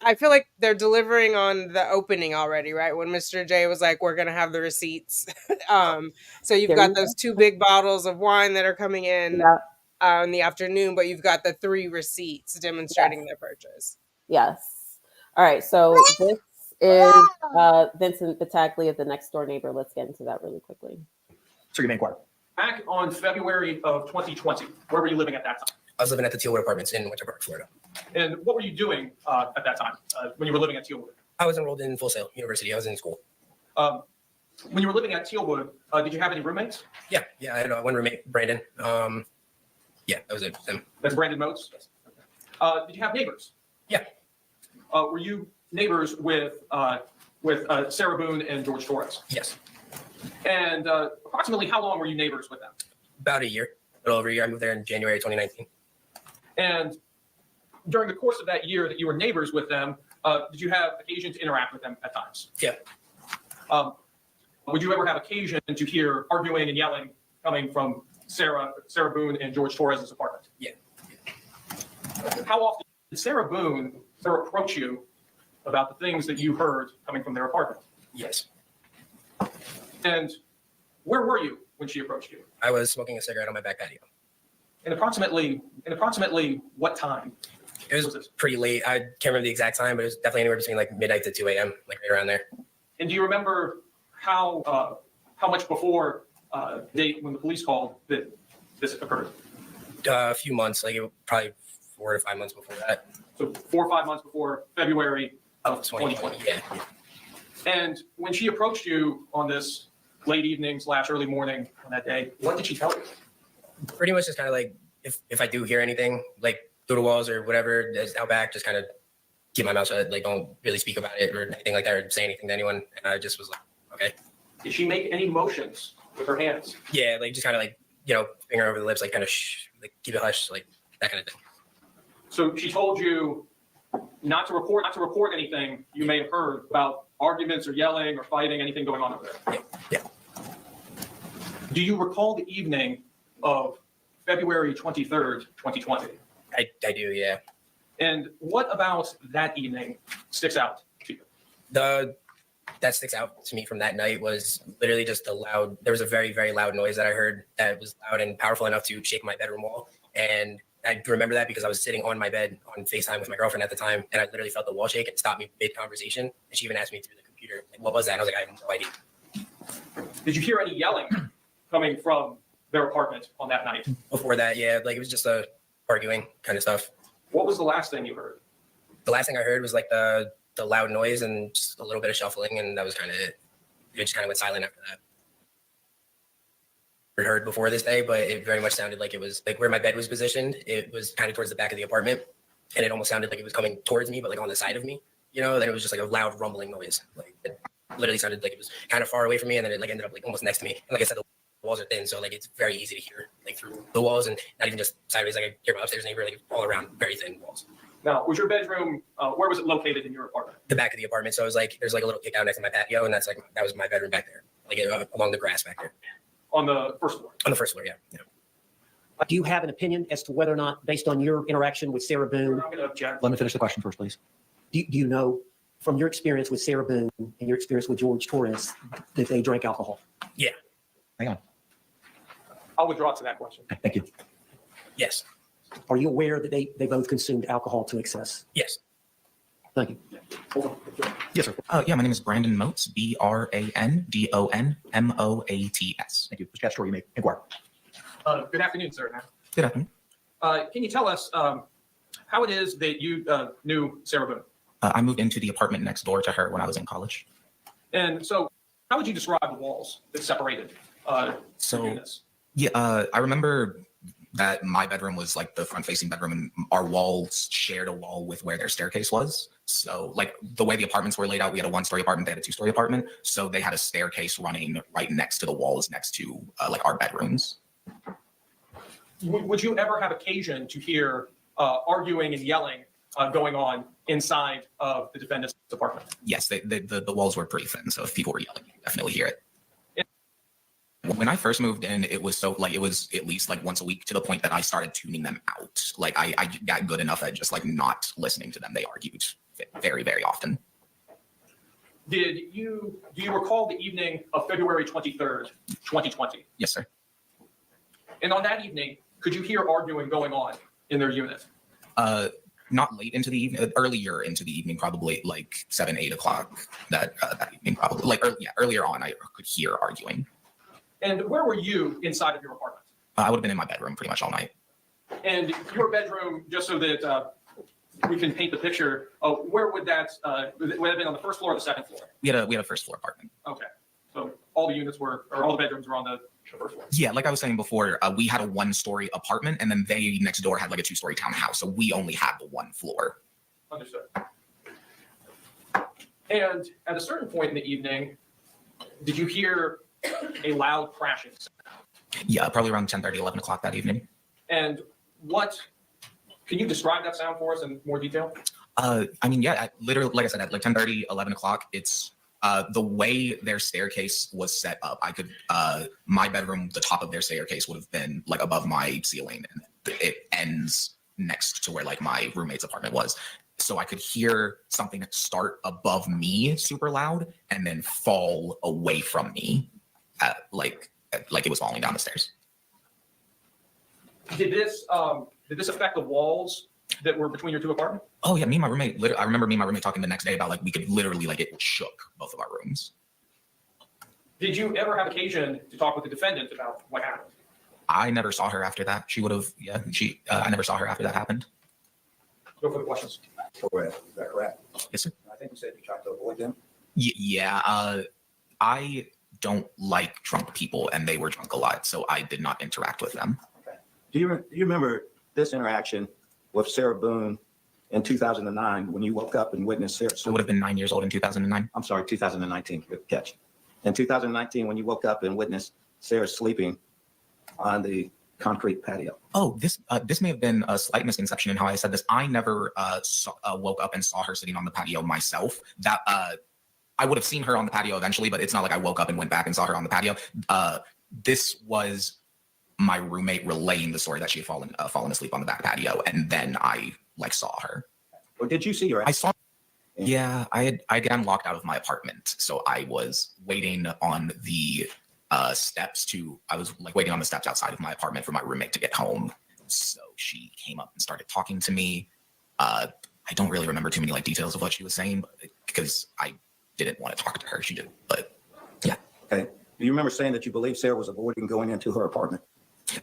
I feel like they're delivering on the opening already, right? When Mr. J was like, we're going to have the receipts. So you've There got you those go. 2 big bottles of wine that are coming in Yeah. in the afternoon, but you've got the 3 receipts demonstrating their purchase. Yes. All right. So this is Vincent Battaglia, the next door neighbor. Let's get into that really quickly. So you may inquire. Back on February of 2020, where were you living at that time? I was living at the Tealwood Apartments in Winter Park, Florida. And what were you doing at that time when you were living at Tealwood? I was enrolled in Full Sail University. I was in school. When you were living at Tealwood, did you have any roommates? Yeah, I had one roommate, Brandon. Yeah, that was it. Them. That's Brandon Motes? Yes. Did you have neighbors? Yeah. Were you neighbors with Sarah Boone and George Torres? Yes. And approximately how long were you neighbors with them? About a year, a little over a year. I moved there in January 2019. And during the course of that year that you were neighbors with them, did you have occasion to interact with them at times? Yeah. Would you ever have occasion to hear arguing and yelling coming from Sarah Boone and George Torres' apartment? Yeah. How often did Sarah Boone approach you about the things that you heard coming from their apartment? Yes. And where were you when she approached you? I was smoking a cigarette on my back patio. And approximately what time? It was pretty late. I can't remember the exact time, but it was definitely anywhere between like midnight to 2 a.m., like right around there. And do you remember how much before date when the police called that this occurred? A few months, like probably 4 to 5 months before that. So 4 or 5 months before February of 2020. Yeah. And when she approached you on this late evening / early morning on that day, what did she tell you? Pretty much just kind of like, if I do hear anything, like through the walls or whatever, out back, just kind of keep my mouth shut, like don't really speak about it or anything like that or say anything to anyone. And I just was like, okay. Did she make any motions with her hands? Yeah, like just kind of like, finger over the lips, like kind of like keep it hush, like that kind of thing. So she told you not to report anything you may have heard about arguments or yelling or fighting, anything going on over there? Yeah. Do you recall the evening of February 23rd, 2020? I do, yeah. And what about that evening sticks out to you? That sticks out to me from that night was literally just there was a very, very loud noise that I heard that was loud and powerful enough to shake my bedroom wall. And I remember that because I was sitting on my bed on FaceTime with my girlfriend at the time, and I literally felt the wall shake and stopped me mid-conversation. And she even asked me through the computer, like, what was that? And I was like, I have no idea. Did you hear any yelling coming from their apartment on that night? Before that, yeah, like it was just arguing kind of stuff. What was the last thing you heard? The last thing I heard was like the loud noise and just a little bit of shuffling, and that was kind of it. It just kind of went silent after that. Heard before this day, but it very much sounded like it was like where my bed was positioned. It was kind of towards the back of the apartment, and it almost sounded like it was coming towards me, but like on the side of me, then it was just like a loud rumbling noise. Like it literally sounded like it was kind of far away from me, and then it like ended up like almost next to me. And like I said, the walls are thin, so like it's very easy to hear like through the walls, and not even just sideways. Like I hear my upstairs neighbor, like all around, very thin walls. Now, was your bedroom, where was it located in your apartment? The back of the apartment. So it was like, there's like a little kick out next to my patio, and that was my bedroom back there, like along the grass back there. On the first floor? On the first floor, yeah. Do you have an opinion as to whether or not, based on your interaction with Sarah Boone? I'm going to object. Let me finish the question first, please. Do you know from your experience with Sarah Boone and your experience with George Torres that they drank alcohol? Yeah. Hang on. I'll withdraw to that question. Thank you. Yes. Are you aware that they both consumed alcohol to excess? Yes. Thank you. Yes, sir. Yeah, my name is Brandon Motes, BrandonMoats. Thank you. Which category you may inquire? Good afternoon, sir. Good afternoon. Can you tell us how it is that you knew Sarah Boone? I moved into the apartment next door to her when I was in college. And so how would you describe the walls that separated So units? yeah, I remember that my bedroom was like the front-facing bedroom, and our walls shared a wall with where their staircase was. So like the way the apartments were laid out, we had a one-story apartment, they had a two-story apartment. So they had a staircase running right next to the walls next to like our bedrooms. Would you ever have occasion to hear arguing and yelling going on inside of the defendant's apartment? Yes, the walls were pretty thin, so if people were yelling, you could definitely hear it. When I first moved in, it was so like it was at least like once a week, to the point that I started tuning them out. Like I got good enough at just like not listening to them. They argued very, very often. Do you recall the evening of February 23rd, 2020? Yes, sir. And on that evening, could you hear arguing going on in their unit? Not late into the evening, earlier into the evening, probably like 7, 8 o'clock that evening, probably like earlier on. I could hear arguing. And where were you inside of your apartment? I would have been in my bedroom pretty much all night. And your bedroom, just so that we can paint the picture, where would that would it have been, on the first floor or the second floor? We had a first floor apartment. Okay, so all the units were, or all the bedrooms were on the first floor. Yeah, like I was saying before, we had a one-story apartment, and then they next door had like a two-story townhouse. So we only had the one floor. Understood. And at a certain point in the evening, did you hear a loud crashing sound? Yeah, probably around 10:30, 11 o'clock that evening. And can you describe that sound for us in more detail? I mean, yeah, literally, like I said, at like 10:30, 11 o'clock, it's the way their staircase was set up. I could, my bedroom, the top of their staircase would have been like above my ceiling, and it ends next to where like my roommate's apartment was. So I could hear something start above me super loud and then fall away from me, like it was falling down the stairs. Did this affect the walls that were between your two apartments? Oh yeah, me and my roommate. I remember me and my roommate talking the next day about like we could literally like it shook both of our rooms. Did you ever have occasion to talk with the defendant about what happened? I never saw her after that. She would have. Yeah, I never saw her after that happened. No further questions. Correct. Is that correct? Yes, sir. I think you said you tried to avoid them. Yeah. I don't like drunk people, and they were drunk a lot, so I did not interact with them. Okay. Do you remember this interaction with Sarah Boone in 2009 when you woke up and witnessed Sarah? I would have been 9 years old in 2009. I'm sorry, 2019. Good catch. In 2019, when you woke up and witnessed Sarah sleeping on the concrete patio. Oh, this may have been a slight misconception in how I said this. I never woke up and saw her sitting on the patio myself. That I would have seen her on the patio eventually, but it's not like I woke up and went back and saw her on the patio. This was my roommate relaying the story that she had fallen asleep on the back patio, and then I like saw her. Or did you see her? I saw. Yeah, I gotten locked out of my apartment, so I was waiting on the steps I was like waiting on the steps outside of my apartment for my roommate to get home. So she came up and started talking to me. I don't really remember too many like details of what she was saying, because I didn't want to talk to her. She did, but yeah. Okay. Do you remember saying that you believe Sarah was avoiding going into her apartment?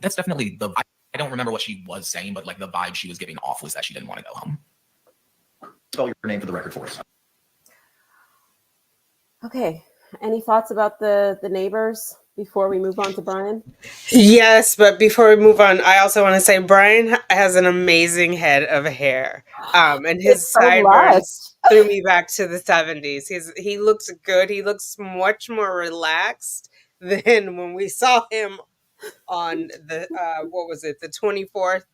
That's definitely I don't remember what she was saying, but like the vibe she was giving off was that she didn't want to go home. Spell your name for the record for us. Okay. Any thoughts about the neighbors before we move on to Brian? Yes, but before we move on, I also want to say Brian has an amazing head of hair, and his sideburns threw me back to the 70s. He looks good. He looks much more relaxed than when we saw him on the the 24th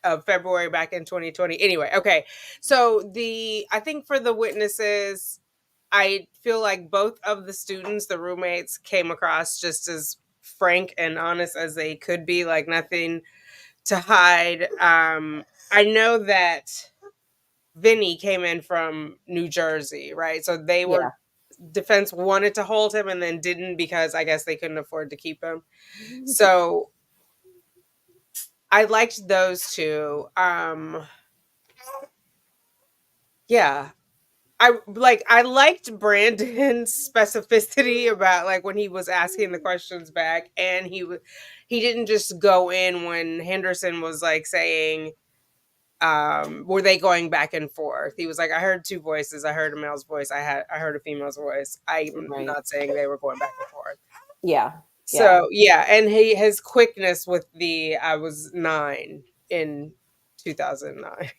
of February back in 2020. Anyway, okay. So I think for the witnesses, I feel like both of the students, the roommates, came across just as frank and honest as they could be, like nothing to hide. I know that Vinny came in from New Jersey, right? So they were, defense wanted to hold him and then didn't because I guess they couldn't afford to keep him. So I liked those two. Yeah. I liked Brandon's specificity about like when he was asking the questions back, and he didn't just go in when Henderson was like saying, were they going back and forth? He was like, I heard two voices. I heard a male's voice. I heard a female's voice. I'm not saying they were going back and forth. Yeah. So yeah, and his quickness with I was 9 in 2009,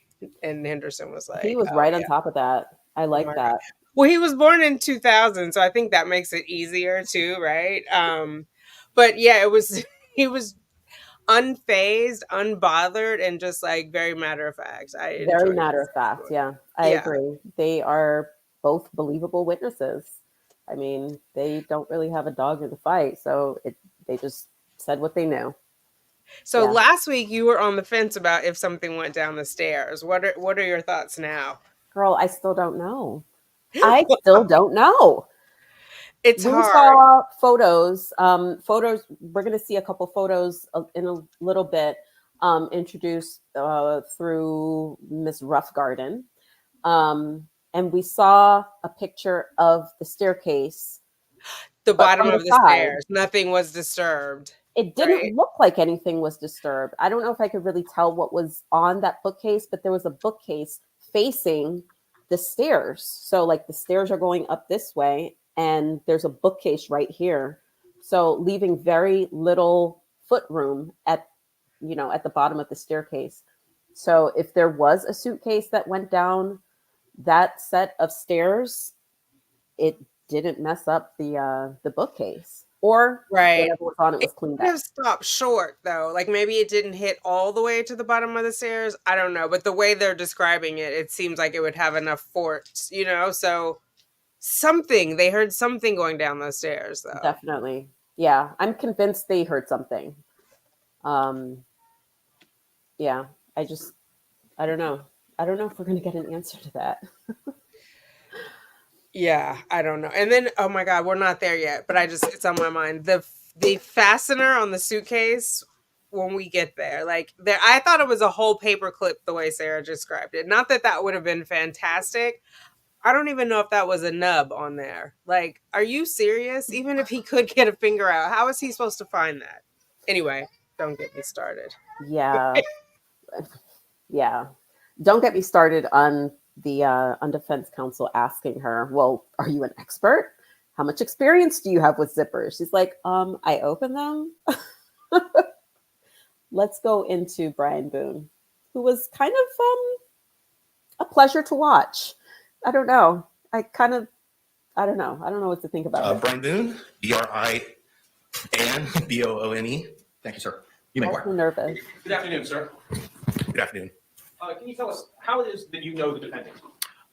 and Henderson was He like, was oh right on yeah, top of that. I oh my like god. that. Well, he was born in 2000, so I think that makes it easier too, right? But yeah, it was he was unfazed, unbothered, and just like very matter of fact. I Very enjoyed matter his of fact. testimony. Yeah, I Yeah. agree. They are both believable witnesses. I mean, they don't really have a dog in the fight, so they just said what they knew. So Yeah. last week you were on the fence about if something went down the stairs. What are your thoughts now? Girl, I still don't know. I still don't know. It's We hard. saw photos. Photos. We're going to see a couple photos in a little bit, introduced through Miss Roughgarden, and we saw a picture of the staircase, The but bottom from the of the side. stairs. Nothing was disturbed. It didn't Right? look like anything was disturbed. I don't know if I could really tell what was on that bookcase, but there was a bookcase facing the stairs. So like the stairs are going up this way and there's a bookcase right here. So leaving very little foot room at at the bottom of the staircase. So if there was a suitcase that went down that set of stairs, it didn't mess up the bookcase or Right. whatever was on it was It cleaned could up. have stopped short though. Like maybe it didn't hit all the way to the bottom of the stairs. I don't know, but the way they're describing it, it seems like it would have enough force, so something. They heard something going down those stairs though. Definitely. Yeah, I'm convinced they heard something. Yeah, I don't know. I don't know if we're going to get an answer to that. Yeah, I don't know. And then oh my god, we're not there yet, but it's on my mind. The fastener on the suitcase when we get there. Like there I thought it was a whole paper clip the way Sarah described it. Not that that would have been fantastic. I don't even know if that was a nub on there. Like, are you serious? Even if he could get a finger out, how is he supposed to find that? Anyway, don't get me started. Yeah. Yeah. Don't get me started on the on defense counsel asking her, well, are you an expert? How much experience do you have with zippers? She's like, I open them. Let's go into Brian Boone, who was kind of a pleasure to watch. I don't know. I don't know. I don't know what to think about it. Brian Boone, BRIAN BOONE. Thank you, sir. You may I'm so nervous. Good afternoon, sir. Good afternoon. Can you tell us how it is that you know the defendant?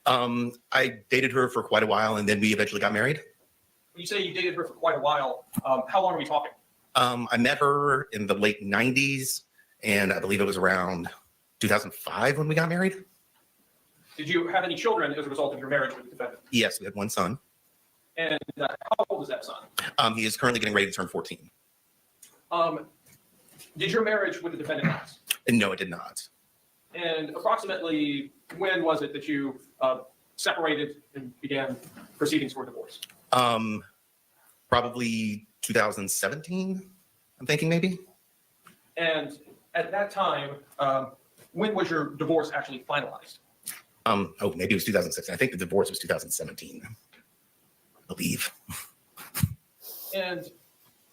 I dated her for quite a while, and then we eventually got married. When you say you dated her for quite a while, how long are we talking? I met her in the late 90s, and I believe it was around 2005 when we got married. Did you have any children as a result of your marriage with the defendant? Yes, we had one son. And how old is that son? He is currently getting ready to turn 14. Did your marriage with the defendant last? No, it did not. And approximately when was it that you separated and began proceedings for divorce? Probably 2017, I'm thinking maybe. And at that time, when was your divorce actually finalized? Maybe it was 2016. I think the divorce was 2017, I believe. And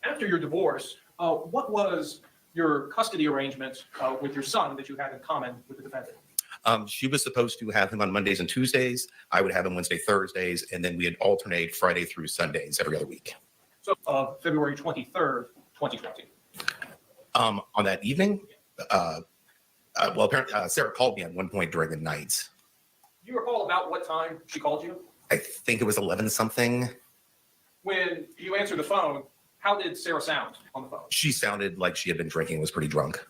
after your divorce, what was your custody arrangement with your son that you had in common with the defendant? She was supposed to have him on Mondays and Tuesdays. I would have him Wednesday, Thursdays, and then we'd alternate Friday through Sundays every other week. So February 23rd, 2020. On that evening, well, apparently Sarah called me at one point during the night. Do you recall about what time she called you? I think it was 11 something. When you answered the phone, how did Sarah sound on the phone? She sounded like she had been drinking, was pretty drunk.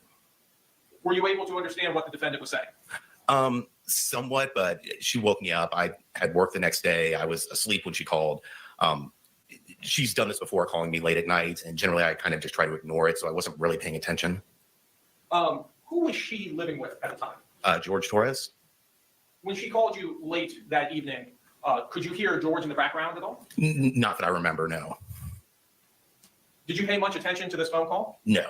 Were you able to understand what the defendant was saying? Somewhat, but she woke me up. I had work the next day. I was asleep when she called. She's done this before, calling me late at night, and generally I kind of just try to ignore it, so I wasn't really paying attention. Who was she living with at the time? George Torres. When she called you late that evening, could you hear George in the background at all? Not that I remember, no. Did you pay much attention to this phone call? No.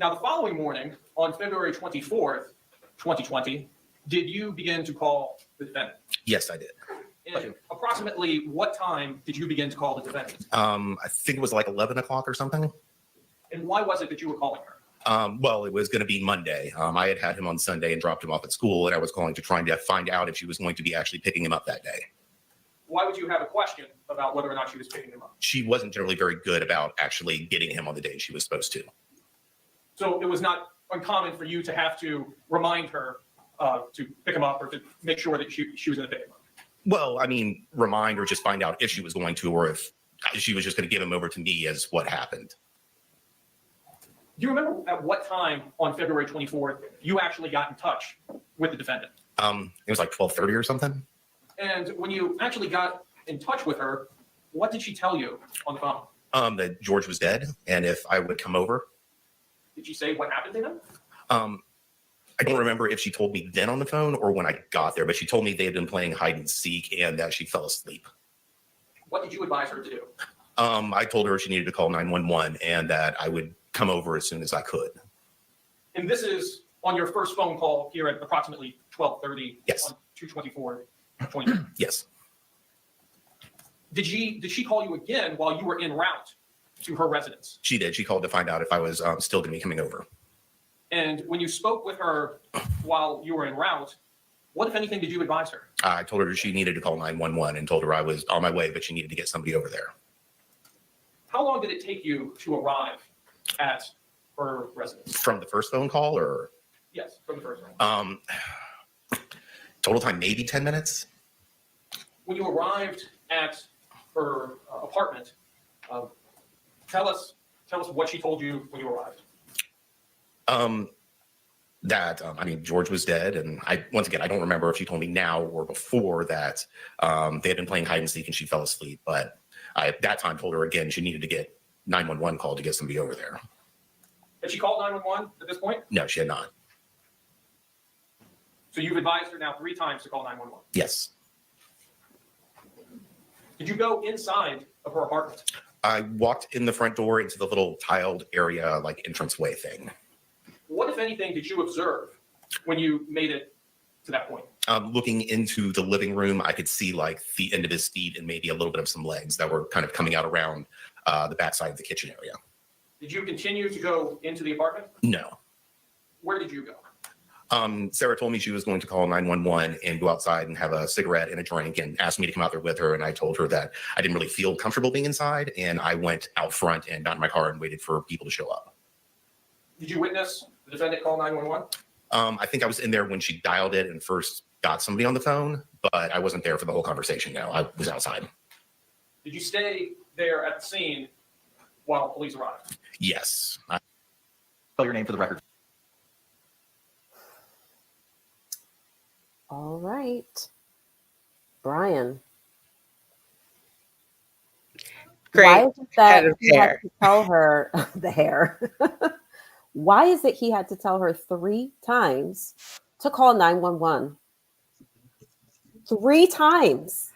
Now, the following morning, on February 24th, 2020, did you begin to call the defendant? Yes, I did. And approximately what time did you begin to call the defendant? I think it was like 11 o'clock or something. And why was it that you were calling her? Well, it was going to be Monday. I had him on Sunday and dropped him off at school, and I was calling to trying to find out if she was going to be actually picking him up that day. Why would you have a question about whether or not she was picking him up? She wasn't generally very good about actually getting him on the day she was supposed to. So it was not uncommon for you to have to remind her to pick him up or to make sure that she was going to pick him up? Well, I mean, remind or just find out if she was going to, or if she was just going to give him over to me as what happened. Do you remember at what time on February 24th you actually got in touch with the defendant? It was like 12:30 or something. And when you actually got in touch with her, what did she tell you on the phone? That George was dead, and if I would come over. Did she say what happened to him? I don't remember if she told me then on the phone or when I got there, but she told me they had been playing hide and seek and that she fell asleep. What did you advise her to do? I told her she needed to call 911 and that I would come over as soon as I could. And this is on your first phone call here at approximately 12:30 Yes. on 2/24/20. Yes. Did she call you again while you were en route to her residence? She did. She called to find out if I was still going to be coming over. And when you spoke with her while you were en route, what, if anything, did you advise her? I told her she needed to call 911 and told her I was on my way, but she needed to get somebody over there. How long did it take you to arrive at her residence? From the first phone call or? Yes, from the first one. Total time, maybe 10 minutes. When you arrived at her apartment, tell us what she told you when you arrived. George was dead, and once again, I don't remember if she told me now or before that they had been playing hide and seek and she fell asleep. But I, at that time, told her again she needed to get 911 called to get somebody over there. Had she called 911 at this point? No, she had not. So you've advised her now 3 times to call 911. Yes. Did you go inside of her apartment? I walked in the front door into the little tiled area, like entranceway thing. What, if anything, did you observe when you made it to that point? Looking into the living room, I could see like the end of his feet and maybe a little bit of some legs that were kind of coming out around the backside of the kitchen area. Did you continue to go into the apartment? No. Where did you go? Sarah told me she was going to call 911 and go outside and have a cigarette and a drink and asked me to come out there with her. And I told her that I didn't really feel comfortable being inside. And I went out front and got in my car and waited for people to show up. Did you witness the defendant call 911? I think I was in there when she dialed it and first got somebody on the phone, but I wasn't there for the whole conversation. No, I was outside. Did you stay there at the scene while police arrived? Yes. Spell your name for the record. All right. Brian. Great Why is it that head of he had hair. to tell her the hair? Why is it he had to tell her 3 times to call 911? 3 times.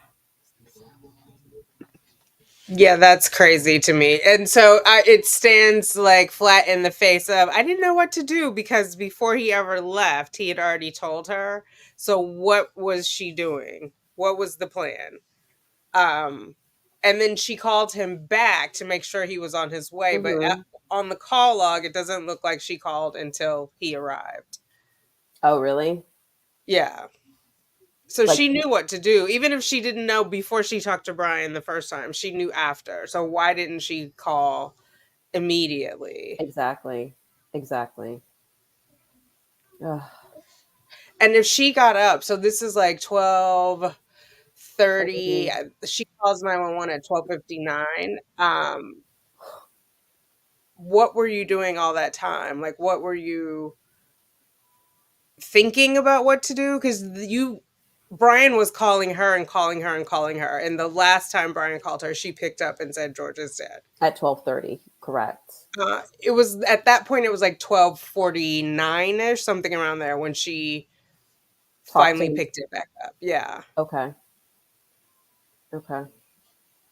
Yeah, that's crazy to me. And so it stands like flat in the face of, I didn't know what to do because before he ever left, he had already told her. So what was she doing? What was the plan? And then she called him back to make sure he was on his way. But on the call log, it doesn't look like she called until he arrived. Oh, really? Yeah. So Like- she knew what to do. Even if she didn't know before she talked to Brian the first time, she knew after. So why didn't she call immediately? Exactly. Exactly. Ugh. And if she got up, so this is like 12:30. She calls 911 at 12:59. What were you doing all that time? Like, what were you thinking about what to do? Because Brian was calling her and calling her and calling her. And the last time Brian called her, she picked up and said, George is dead. At 12:30, correct. It was at that point, it was like 12:49-ish, something around there when she finally picked it back up. Yeah. Okay. Okay.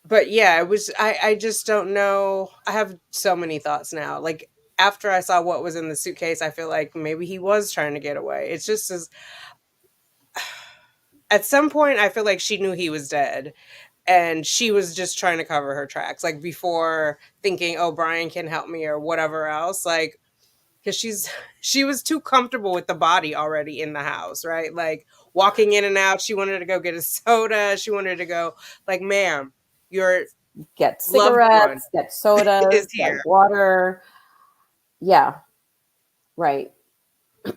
But yeah, it was, I just don't know. I have so many thoughts now. Like after I saw what was in the suitcase, I feel like maybe he was trying to get away. It's just as at some point I feel like she knew he was dead, and she was just trying to cover her tracks, like before thinking, oh, Brian can help me or whatever else, like, because she was too comfortable with the body already in the house, right? Like walking in and out. She wanted to go get a soda. She wanted to go, like, ma'am, your Get loved one cigarettes, get sodas, is here. get water. Yeah, right.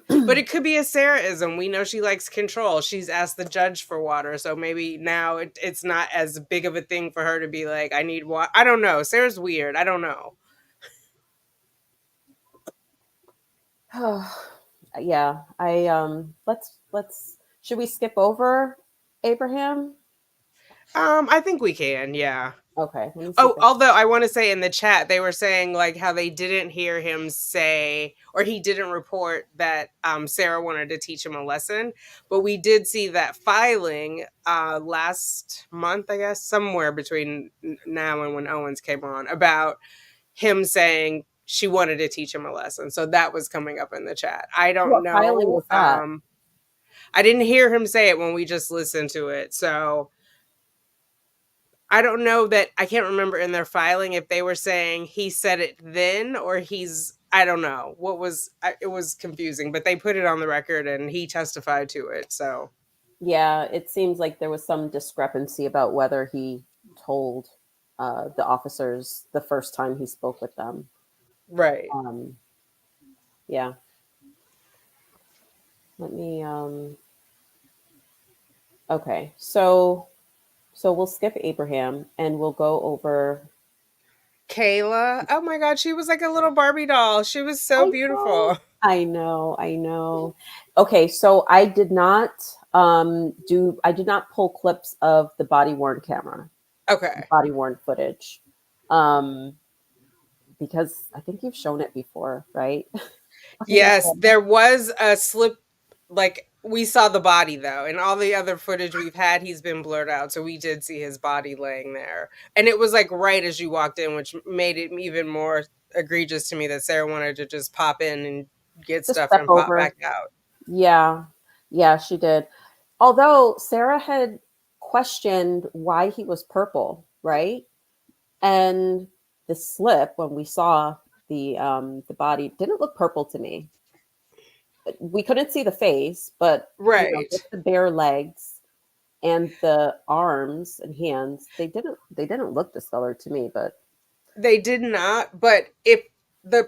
But it could be a Sarah-ism. We know she likes control. She's asked the judge for water, so maybe now it's not as big of a thing for her to be like, I need water. I don't know. Sarah's weird. I don't know. Yeah, let's should we skip over Abraham? I think we can, yeah. Okay. Let me see Oh, if I- although I want to say in the chat, they were saying like how they didn't hear him say, or he didn't report that Sarah wanted to teach him a lesson. But we did see that filing last month, I guess, somewhere between now and when Owens came on, about him saying she wanted to teach him a lesson. So that was coming up in the chat. I don't What filing know. was that? I didn't hear him say it when we just listened to it. So I don't know that, I can't remember in their filing if they were saying he said it then or I don't know what was, it was confusing, but they put it on the record and he testified to it. So Yeah, it seems like there was some discrepancy about whether he told the officers the first time he spoke with them. right. Yeah. Let me okay. So we'll skip Abraham and we'll go over Kayla, oh my God, she was like a little Barbie doll. She was so beautiful. I know. Okay, so I did not pull clips of the body worn camera, Okay. body worn footage. Because I think you've shown it before, right? Yes, there was a slip, like we saw the body though, and all the other footage we've had, he's been blurred out. So we did see his body laying there. And it was like right as you walked in, which made it even more egregious to me that Sarah wanted to just pop in and get Just stuff step and pop over. back out. Yeah, she did. Although Sarah had questioned why he was purple, right? And the slip when we saw the body didn't look purple to me. We couldn't see the face, but Right. just the bare legs and the arms and hands, they didn't look discolored to me, but They did not, but if the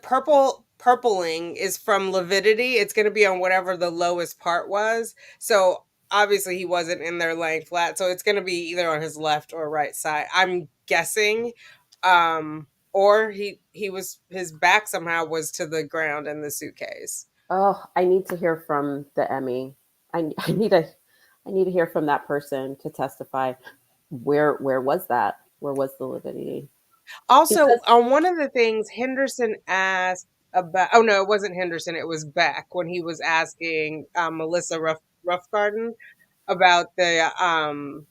purpling is from lividity, it's going to be on whatever the lowest part was. So obviously he wasn't in there laying flat, so it's going to be either on his left or right side. I'm guessing, or he was, his back somehow was to the ground in the suitcase. oh, I need to hear from the Emmy. I need to hear from that person to testify. Where was that? Where was the lividity? Also, Because on one of the things Henderson asked about, oh no, it wasn't Henderson, it was Beck when he was asking Melissa Roughgarden about the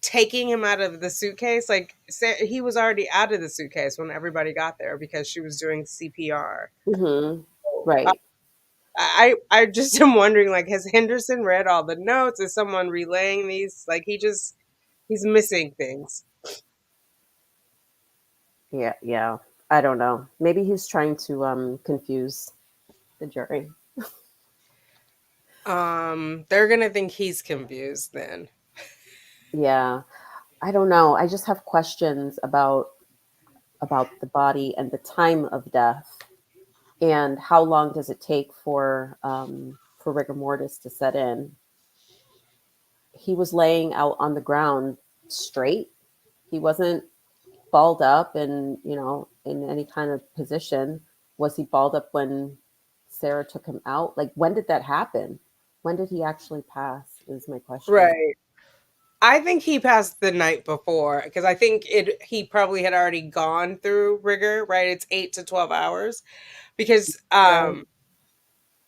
taking him out of the suitcase. Like he was already out of the suitcase when everybody got there because she was doing CPR. Right. I just am wondering, like, has Henderson read all the notes? Is someone relaying these? Like he's missing things. Yeah. I don't know. Maybe he's trying to confuse the jury. They're gonna think he's confused then. Yeah. I don't know. I just have questions about the body and the time of death and how long does it take for rigor mortis to set in. He was laying out on the ground straight. He wasn't balled up and in any kind of position. Was he balled up when Sarah took him out? Like, when did that happen? When did he actually pass is my question. Right. I think he passed the night before because I think he probably had already gone through rigor, right? It's 8 to 12 hours because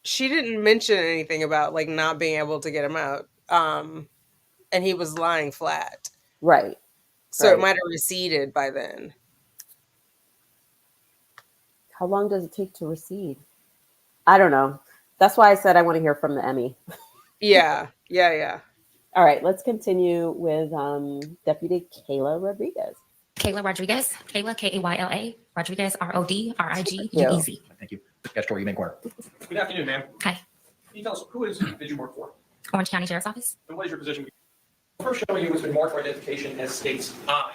she didn't mention anything about like not being able to get him out. And he was lying flat. Right. So it might have receded by then. How long does it take to recede? I don't know. That's why I said I want to hear from the Emmy. Yeah. All right, let's continue with Deputy Kayla Rodriguez. Kayla Rodriguez, Kayla, K-A-Y-L-A, Rodriguez, R-O-D-R-I-G-U-E-Z. Thank you. Statutory, you may inquire. Good afternoon, ma'am. Hi, Can you tell us did you work for? Orange County Sheriff's Office. And what is your position? First showing you has been marked for identification as states I.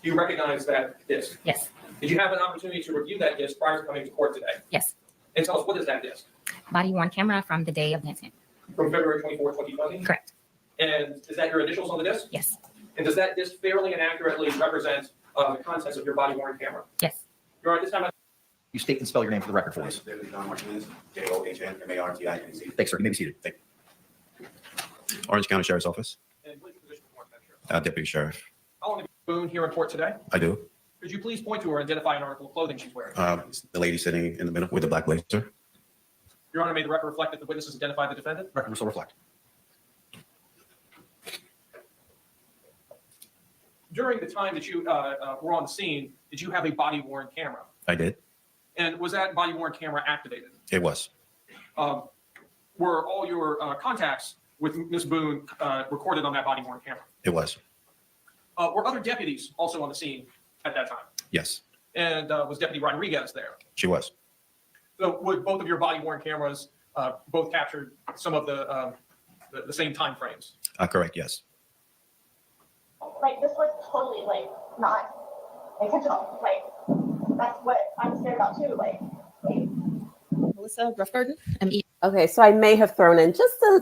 Do you recognize that disc? Yes. Did you have an opportunity to review that disc prior to coming to court today? Yes. And tell us, what is that disc? Body worn camera from the day of the incident. From February 24, 2020? Correct. And is that your initials on the disc? Yes. And does that disc fairly and accurately represent the contents of your body worn camera? Yes. You're at this time. You state and spell your name for the record for us. John Martinez, Johnmartinez. Thanks, sir. You may be seated. Thank you. Orange County Sheriff's Office, And what is your position with Orange County Sheriff's? Deputy Sheriff. How long have you been Boone here in court today? I do. Could you please point to her and identify an article of clothing she's wearing? The lady sitting in the middle with the black blazer. Your Honor, may the record reflect that the witnesses identify the defendant? Record will still reflect. During the time that you were on the scene, did you have a body-worn camera? I did. And was that body-worn camera activated? It was. Were all your contacts with Ms. Boone recorded on that body-worn camera? It was. Were other deputies also on the scene at that time? Yes, And was Deputy Rodriguez there? she was. So would both of your body-worn cameras both captured some of the same time frames? Correct. Yes. Like, this was totally, like, not intentional. Like, that's what I'm scared about, too. Like Melissa Roughgarden, M.E. Okay, so I may have thrown in just a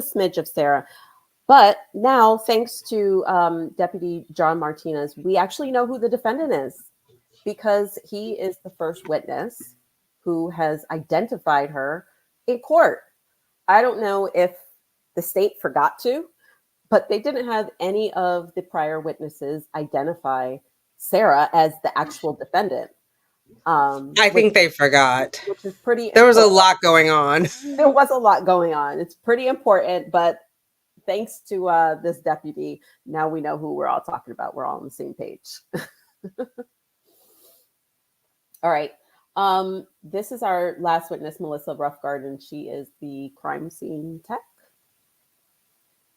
smidge of Sarah. But now, thanks to Deputy John Martinez, we actually know who the defendant is because he is the first witness who has identified her in court. I don't know if the state forgot to, but they didn't have any of the prior witnesses identify Sarah as the actual defendant. I think they forgot. Which is pretty. There was a lot going on. There was a lot going on. It's pretty important, but thanks to this deputy, now we know who we're all talking about. We're all on the same page. All right. This is our last witness, Melissa Roughgarden. She is the crime scene tech.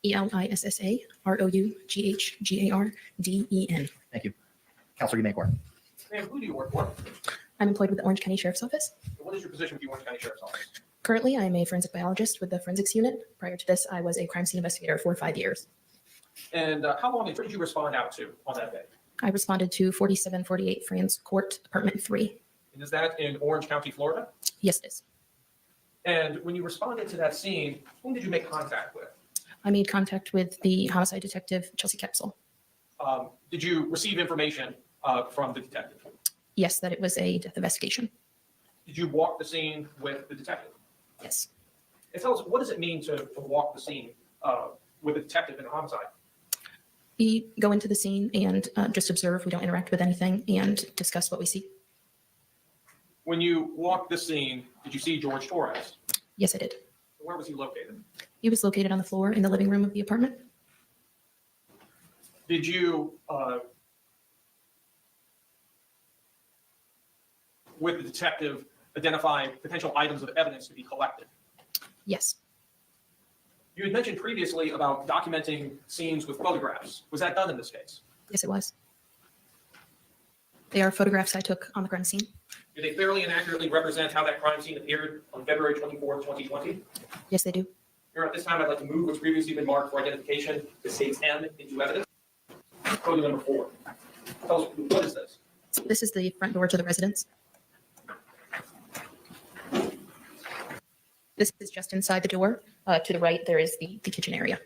ELISSA ROUGHGARDEN. Thank you. Counselor, you may inquire. Ma'am, who do you work for? I'm employed with the Orange County Sheriff's Office. What is your position with the Orange County Sheriff's Office? Currently, I'm a forensic biologist with the forensics unit. Prior to this, I was a crime scene investigator for 5 years. And how long did you respond out to on that day? I responded to 4748 France Court, Apartment 3. And is that in Orange County, Florida? Yes, it is. And when you responded to that scene, whom did you make contact with? I made contact with the homicide detective, Chelsea Capsule. Did you receive information from the detective? Yes, that it was a death investigation. Did you walk the scene with the detective? Yes. And tell us, what does it mean to walk the scene with a detective in a homicide? We go into the scene and just observe. We don't interact with anything and discuss what we see. When you walked the scene, did you see George Torres? Yes, I did. Where was he located? He was located on the floor in the living room of the apartment. Did you, with the detective, identify potential items of evidence to be collected? Yes. You had mentioned previously about documenting scenes with photographs. Was that done in this case? Yes, it was. They are photographs I took on the crime scene. Do they fairly and accurately represent how that crime scene appeared on February 24th, 2020? Yes, they do. Here at this time, I'd like to move what's previously been marked for identification to states M into evidence. Photo number 4. Tell us, what is this? This is the front door to the residence. This is just inside the door. To the right, there is the kitchen area.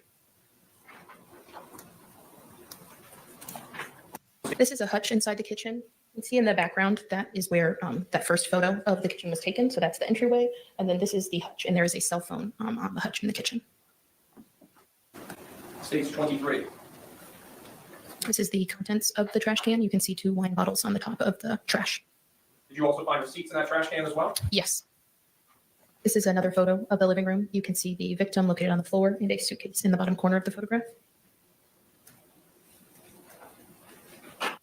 This is a hutch inside the kitchen. You can see in the background, that is where that first photo of the kitchen was taken. So that's the entryway. And then this is the hutch, and there is a cell phone on the hutch in the kitchen. States 23. This is the contents of the trash can. You can see 2 wine bottles on the top of the trash. Did you also find receipts in that trash can as well? Yes. This is another photo of the living room. You can see the victim located on the floor and a suitcase in the bottom corner of the photograph.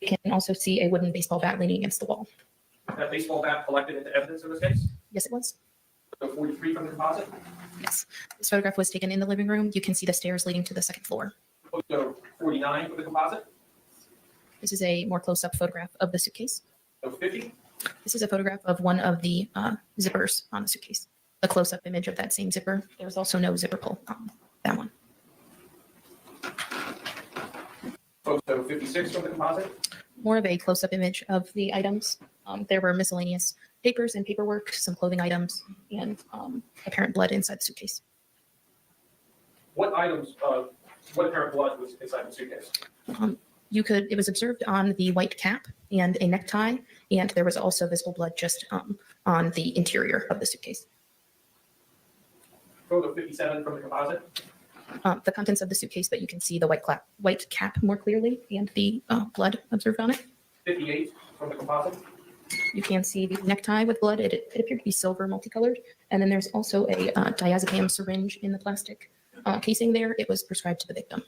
You can also see a wooden baseball bat leaning against the wall. That baseball bat collected into evidence in this case? Yes, it was. So 43 from the deposit? Yes. This photograph was taken in the living room. You can see the stairs leading to the second floor. Photo 49 for the composite. This is a more close-up photograph of the suitcase. Photo 50. This is a photograph of one of the zippers on the suitcase. A close-up image of that same zipper. There was also no zipper pull on that one. Photo 56 from the composite. More of a close-up image of the items. There were miscellaneous papers and paperwork, some clothing items, and apparent blood inside the suitcase. What items, what apparent blood was inside the suitcase? It was observed on the white cap and a necktie, and there was also visible blood just on the interior of the suitcase. Photo 57 from the composite. The contents of the suitcase, but you can see the white cap more clearly and the blood observed on it. 58 from the composite. You can see the necktie with blood. It appeared to be silver multicolored. And then there's also a diazepam syringe in the plastic casing there. It was prescribed to the victim.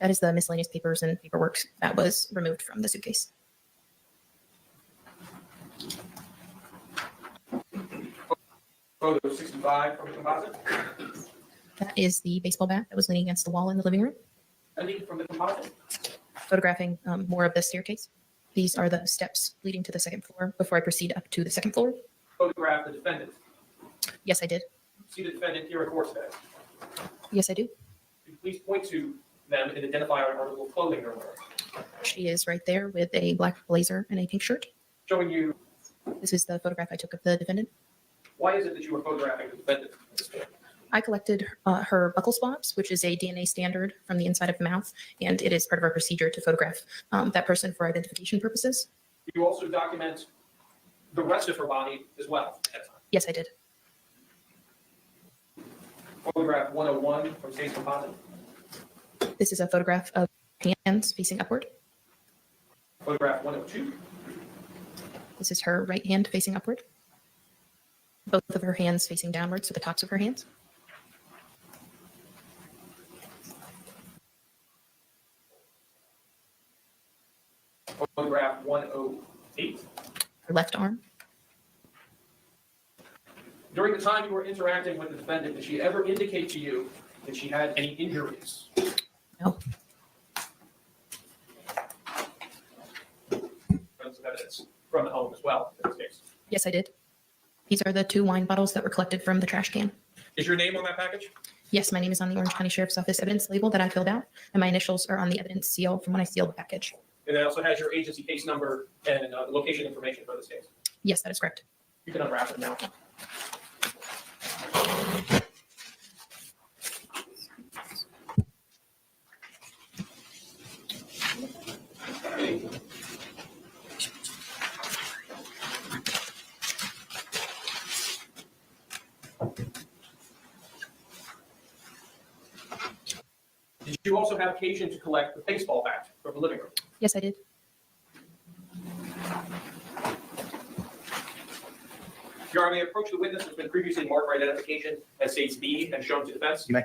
That is the miscellaneous papers and paperwork that was removed from the suitcase. Photo 65 from the composite. That is the baseball bat that was leaning against the wall in the living room. Ending from the composite. Photographing more of the staircase. These are the steps leading to the second floor before I proceed up to the second floor. Photograph the defendant. Yes, I did. See the defendant here at court today. Yes, I do. Could you please point to them and identify an article of clothing they're wearing? She is right there with a black blazer and a pink shirt. Showing you. This is the photograph I took of the defendant. Why is it that you were photographing the defendant? I collected her buccal swabs, which is a DNA standard from the inside of the mouth, and it is part of our procedure to photograph that person for identification purposes. You also document the rest of her body as well. Yes, I did. Photograph 101 from State's composite. This is a photograph of hands facing upward. Photograph 102. This is her right hand facing upward. Both of her hands facing downwards, so the tops of her hands. Photograph 108. Her left arm. During the time you were interacting with the defendant, did she ever indicate to you that she had any injuries? No. Some evidence from the home as well, in this case. Yes, I did. These are the 2 wine bottles that were collected from the trash can. Is your name on that package? Yes, my name is on the Orange County Sheriff's Office evidence label that I filled out, and my initials are on the evidence seal from when I sealed the package. And it also has your agency case number and location information for this case. Yes, that is correct. You can unwrap it now. Did you also have occasion to collect the baseball bat from the living room? Yes, I did. Your Honor, may I approach the witness who has been previously marked for identification as States B and shown to defense? You may.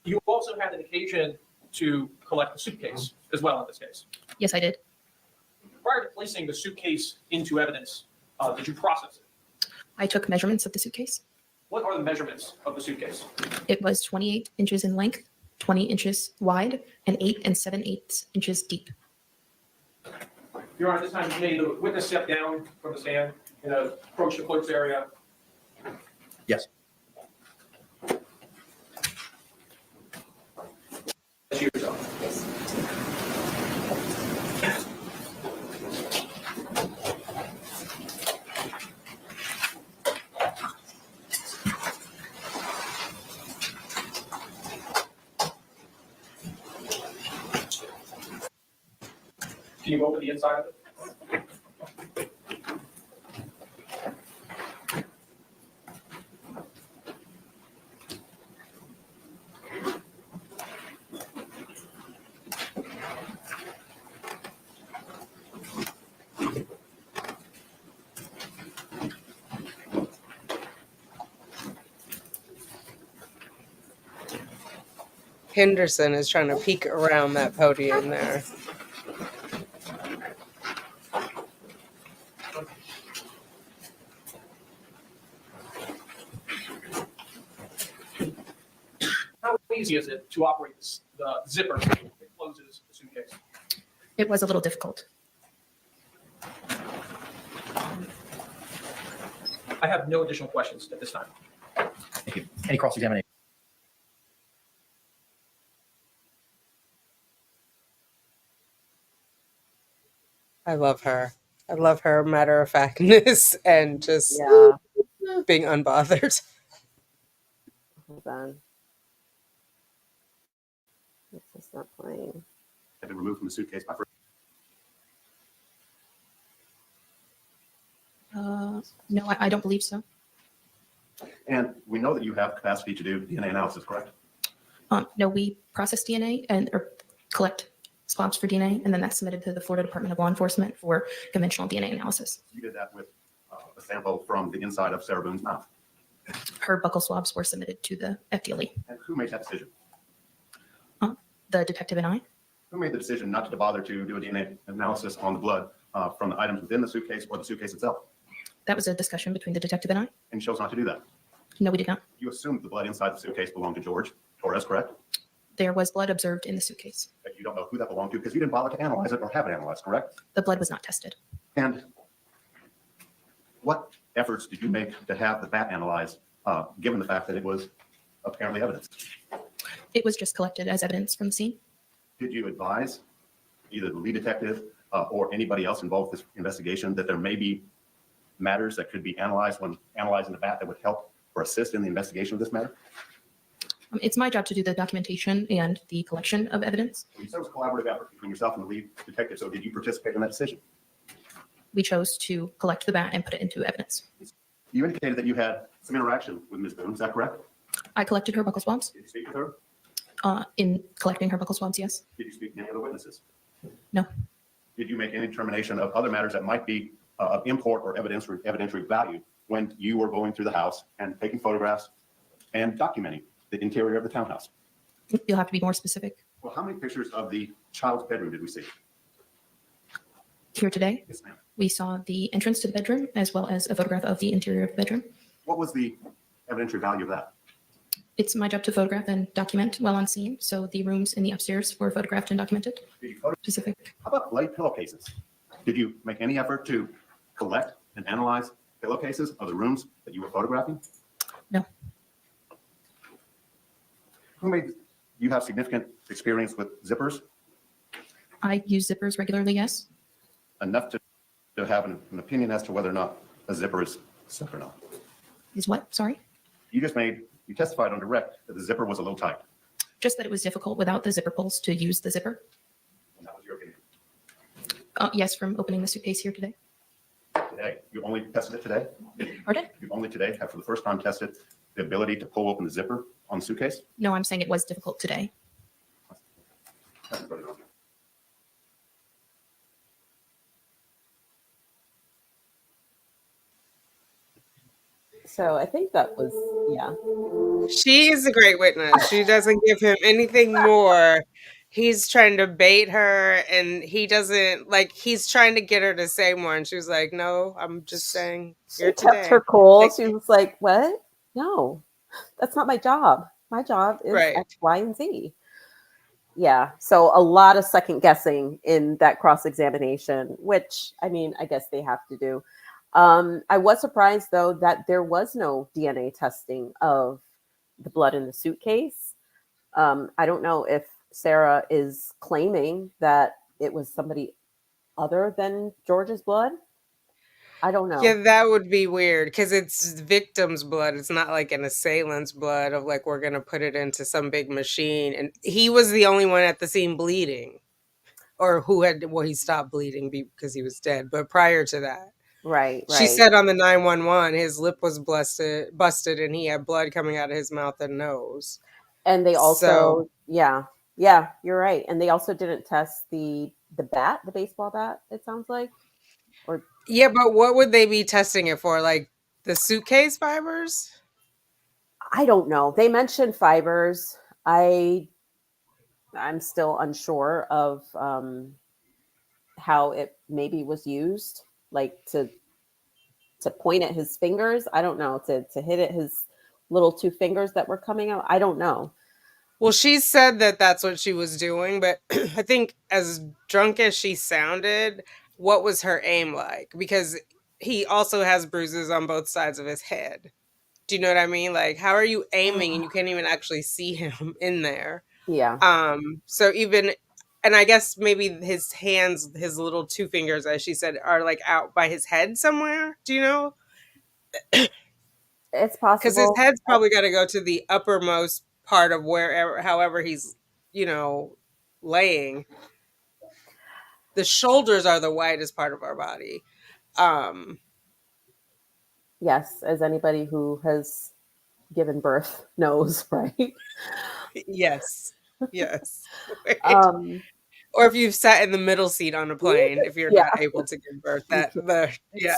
You also had an occasion to collect the suitcase as well in this case. Yes, I did. Prior to placing the suitcase into evidence, did you process it? I took measurements of the suitcase. What are the measurements of the suitcase? It was 28 inches in length, 20 inches wide, and 8 7/8 inches deep. Your Honor, at this time, may the witness step down from the stand and approach the clerk's area. Yes. That's yourself. Can you open the inside of it? Henderson is trying to peek around that podium there. How easy is it to operate the zipper that closes the suitcase? It was a little difficult. I have no additional questions at this time. Thank you. Any cross-examination? I love her. I love her matter of factness and just being unbothered. Hold on. It's just not playing. Have been removed from the suitcase by first. No, I don't believe so. And we know that you have capacity to do DNA analysis, correct? No, we process DNA or collect swabs for DNA, and then that's submitted to the Florida Department of Law Enforcement for conventional DNA analysis. You did that with a sample from the inside of Sarah Boone's mouth. Her buccal swabs were submitted to the FDLE. And who made that decision? The detective and I. Who made the decision not to bother to do a DNA analysis on the blood from the items within the suitcase or the suitcase itself? That was a discussion between the detective and I. And you chose not to do that? No, we did not. You assumed the blood inside the suitcase belonged to George Torres, correct? There was blood observed in the suitcase. But you don't know who that belonged to because you didn't bother to analyze it or have it analyzed, correct? The blood was not tested. And what efforts did you make to have the bat analyzed, given the fact that it was apparently evidence? It was just collected as evidence from the scene. Did you advise either the lead detective or anybody else involved with this investigation that there may be matters that could be analyzed when analyzing the bat that would help or assist in the investigation of this matter? It's my job to do the documentation and the collection of evidence. You said it was a collaborative effort between yourself and the lead detective, so did you participate in that decision? We chose to collect the bat and put it into evidence. You indicated that you had some interaction with Ms. Boone, is that correct? I collected her buccal swabs. Did you speak with her? In collecting her buccal swabs, yes. Did you speak to any other witnesses? No. Did you make any determination of other matters that might be of import or evidentiary value when you were going through the house and taking photographs and documenting the interior of the townhouse? You'll have to be more specific. Well, how many pictures of the child's bedroom did we see? Here today, Yes, ma'am. we saw the entrance to the bedroom as well as a photograph of the interior of the bedroom. What was the evidentiary value of that? It's my job to photograph and document while on scene. So the rooms in the upstairs were photographed and documented. Did you Specific. How about light pillowcases? Did you make any effort to collect and analyze pillowcases of the rooms that you were photographing? No. Who made you have significant experience with zippers? I use zippers regularly, yes. Enough to have an opinion as to whether or not a zipper is stuck or not. Is what? Sorry? You testified on direct that the zipper was a low type. Just that it was difficult without the zipper pulls to use the zipper. And that was your opinion. Yes, from opening the suitcase here today. Today, you only tested it today? Pardon? You only today have for the first time tested the ability to pull open the zipper on the suitcase? No, I'm saying it was difficult today. So I think that was, yeah. She is a great witness. She doesn't give him anything more. He's trying to bait her and he doesn't, like, he's trying to get her to say more. And she was like, no, I'm just saying She kept her cool. She was like, what? No, that's not my job. My job is Right. X, Y, and Z. Yeah. So a lot of second guessing in that cross-examination, which, I mean, I guess they have to do. I was surprised, though, that there was no DNA testing of the blood in the suitcase. I don't know if Sarah is claiming that it was somebody other than George's blood. I don't know. Yeah, that would be weird because it's victim's blood. It's not like an assailant's blood of like, we're going to put it into some big machine. And he was the only one at the scene bleeding, or he stopped bleeding because he was dead. But prior to that, right. She said on the 911, his lip was busted and he had blood coming out of his mouth and nose. And they also, yeah, you're right. And they also didn't test the bat, the baseball bat, it sounds like. Or yeah, but what would they be testing it for? Like the suitcase fibers? I don't know. They mentioned fibers. I I'm still unsure of how it maybe was used, like to point at his fingers. I don't know, to hit at his little two fingers that were coming out. I don't know. Well, she said that that's what she was doing, but I think as drunk as she sounded, what was her aim like? Because he also has bruises on both sides of his head. Do you know what I mean? Like, how are you aiming and you can't even actually see him in there? Yeah. So even, and I guess maybe his hands, his little two fingers, as she said, are like out by his head somewhere. Do you know? It's Because his possible. head's probably got to go to the uppermost part of wherever, however he's, laying. The shoulders are the widest part of our body. Um, Yes, as anybody who has given birth knows, right? yes, yes. Right. Um, Or if you've sat in the middle seat on a plane, if you're yeah, not able to give birth, you that the yeah.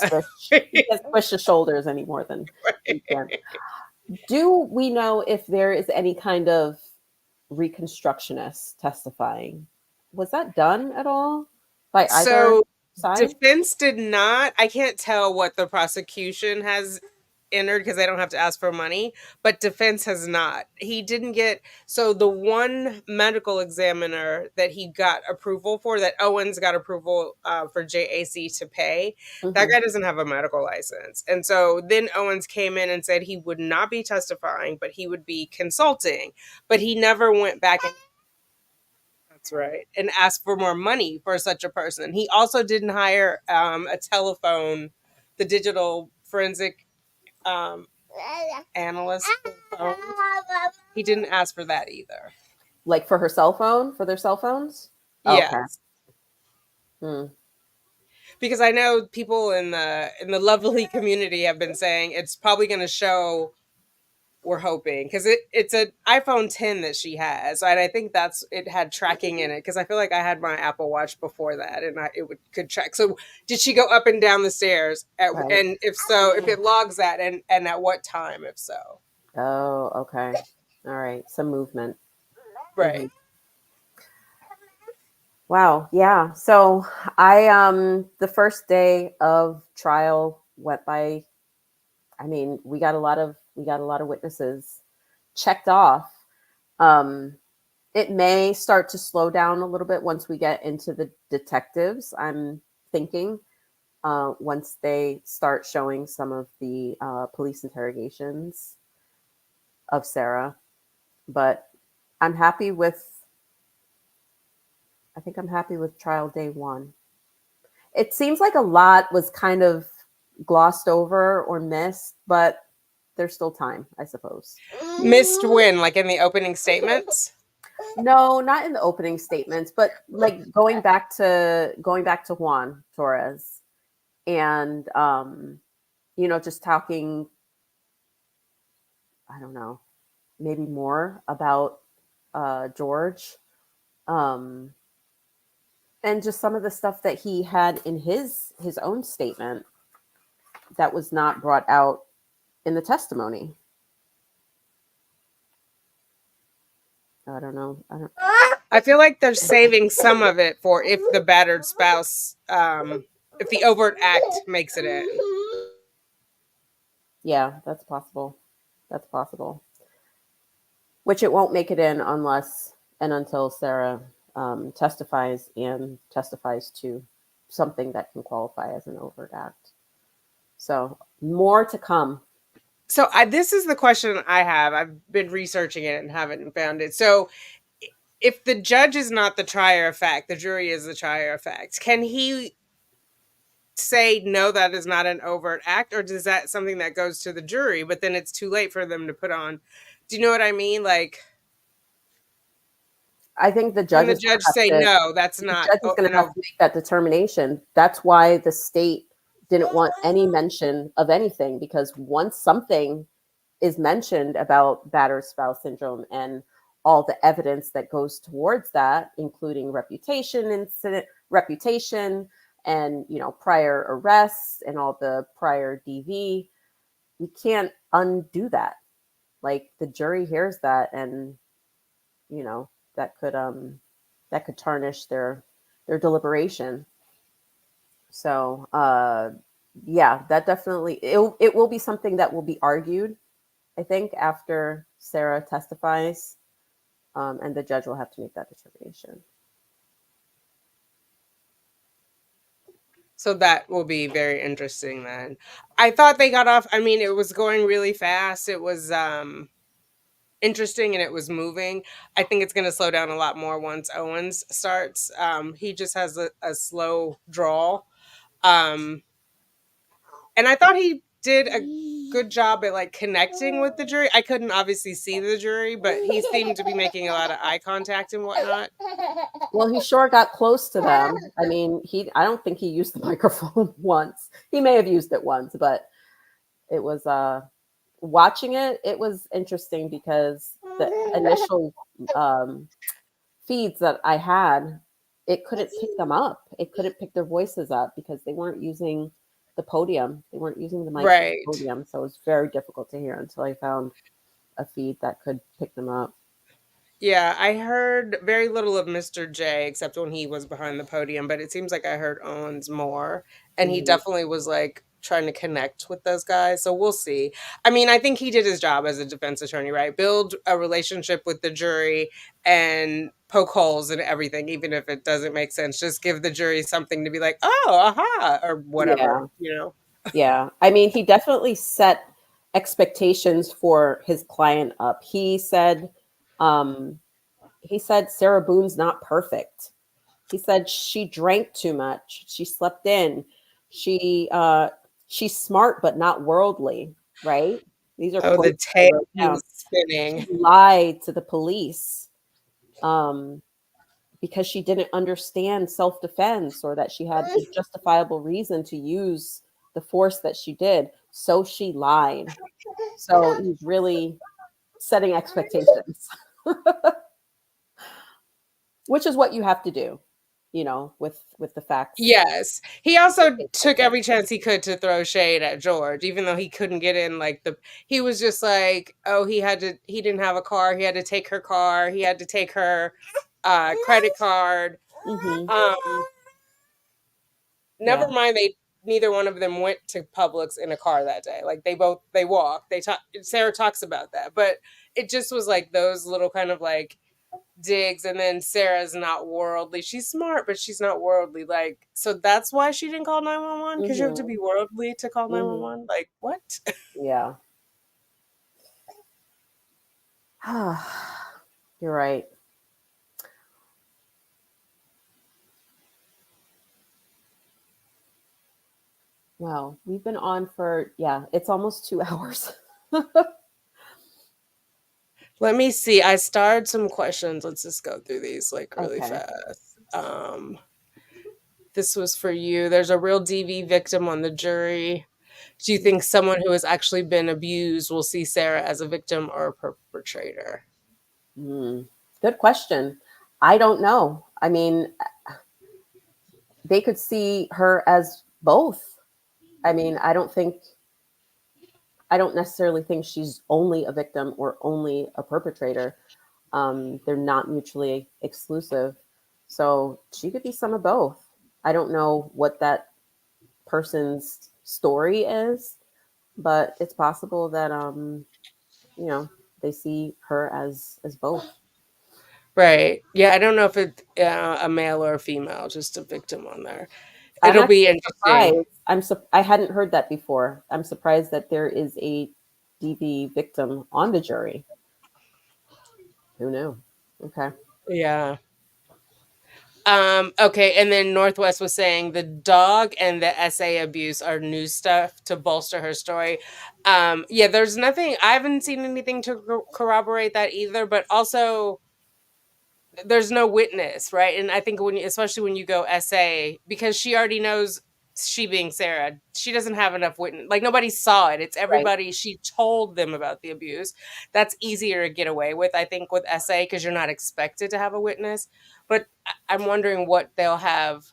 can't squish the shoulders any more than you can. Do we know if there is any kind of reconstructionist testifying? Was that done at all by either So side? defense did not. I can't tell what the prosecution has entered because they don't have to ask for money, but defense has not. He didn't get, so the one medical examiner that he got approval for, that Owens got approval for JAC to pay, that Mhm. guy doesn't have a medical license. And so then Owens came in and said he would not be testifying, but he would be consulting. But he never went back and that's right. And ask for more money for such a person. He also didn't hire a telephone, the digital forensic um, analyst. For phones. He didn't ask for that either. Like for her cell phone, for their cell phones? Okay. Yes. Hmm. Because I know people in the lovely community have been saying it's probably going to show. We're hoping because it's an iPhone 10 that she has, and I think that's it had tracking in it because I feel like I had my Apple Watch before that, and could track. So did she go up and down the stairs? Right. And if so, if it logs that, and at what time? If so, Oh, okay. All right. Some movement. right. Mhm. Wow. Yeah. So the first day of trial went by. I mean, we got a lot of witnesses checked off. It may start to slow down a little bit once we get into the detectives. I'm thinking once they start showing some of the police interrogations of Sarah, but I'm happy with. I think I'm happy with trial day one. It seems like a lot was kind of glossed over or missed, but there's still time, I suppose. Missed when, like in the opening statements. No, not in the opening statements, but like going back to Juan Torres and just talking, I don't know, maybe more about George. Um and just some of the stuff that he had in his own statement that was not brought out in the testimony. I don't know. I feel like they're saving some of it for if the battered spouse, if the overt act makes it in. Yeah, that's possible. That's possible. Which it won't make it in unless and until Sarah testifies to something that can qualify as an overt act. So more to come. So this is the question I have. I've been researching it and haven't found it. So if the judge is not the trier of fact, the jury is the trier of fact, can he say, no, that is not an overt act? Or is that something that goes to the jury, but then it's too late for them to put on? Do you know what I mean? Like, I think the can judge the is judge say, no, that's not going to have to make that determination. That's why the state didn't want any mention of anything, because once something is mentioned about battered spouse syndrome and all the evidence that goes towards that, including reputation and prior arrests and all the prior DV, we can't undo that. Like the jury hears that, and that could tarnish their deliberation. So yeah, that definitely it will be something that will be argued, I think, after Sarah testifies, and the judge will have to make that determination. So that will be very interesting then. I thought they got off, I mean, it was going really fast. It was interesting and it was moving. I think it's going to slow down a lot more once Owens starts. He just has a slow drawl. And I thought he did a good job at like connecting with the jury. I couldn't obviously see the jury, but he seemed to be making a lot of eye contact and whatnot. Well, he sure got close to them. I mean, I don't think he used the microphone once. He may have used it once, but it was watching it was interesting because the initial feeds that I had, it couldn't pick them up. It couldn't pick their voices up because they weren't using the podium. They weren't using the mic Right. podium. So it was very difficult to hear until I found a feed that could pick them up. Yeah, I heard very little of Mr. J except when he was behind the podium, but it seems like I heard Owens more. And he definitely was like trying to connect with those guys. So we'll see. I mean, I think he did his job as a defense attorney, right? Build a relationship with the jury and poke holes in everything, even if it doesn't make sense. Just give the jury something to be like, oh, aha, or whatever, you know? Yeah. I mean, he definitely set expectations for his client up. He said Sarah Boone's not perfect. He said she drank too much. She slept in. She's smart but not worldly, right? These are Oh, the quotes I tape wrote he down. was spinning. She lied to the police because she didn't understand self-defense or that she had a justifiable reason to use the force that she did. So she lied. So he's really setting expectations, which is what you have to do, you know, with the facts. Yes. He also took every chance he could to throw shade at George, even though he couldn't get in he was just like, oh, he didn't have a car. He had to take her car. He had to take her credit card. Never mind. Neither one of them went to Publix in a car that day. Like they walked, Sarah talks about that, but it just was like those little kind of like digs. And then Sarah's not worldly. She's smart, but she's not worldly. Like, so that's why she didn't call 911, because you have to be worldly to call 911. Like, what? Yeah. You're right. Wow, we've been on for, it's almost 2 hours. Let me see. I starred some questions. Let's just go through these like really fast. This was for you. There's a real DV victim on the jury. Do you think someone who has actually been abused will see Sarah as a victim or a perpetrator? Good question. I don't know. I mean, they could see her as both. I mean, I don't necessarily think she's only a victim or only a perpetrator. They're not mutually exclusive. So she could be some of both. I don't know what that person's story is, but it's possible that, they see her as both. Right. Yeah, I don't know if it's a male or a female, just a victim on there. It'll be interesting. I hadn't heard that before. I'm surprised that there is a DV victim on the jury. Who knew? Okay. Yeah. Okay, and then Northwest was saying the dog and the SA abuse are new stuff to bolster her story. Yeah, there's nothing, I haven't seen anything to corroborate that either, but also there's no witness, right? And I think especially when you go SA, because she already knows, she being Sarah, she doesn't have enough witness. Like nobody saw it. It's everybody. Right. She told them about the abuse. That's easier to get away with, I think, with SA, because you're not expected to have a witness. But I'm wondering what they'll have,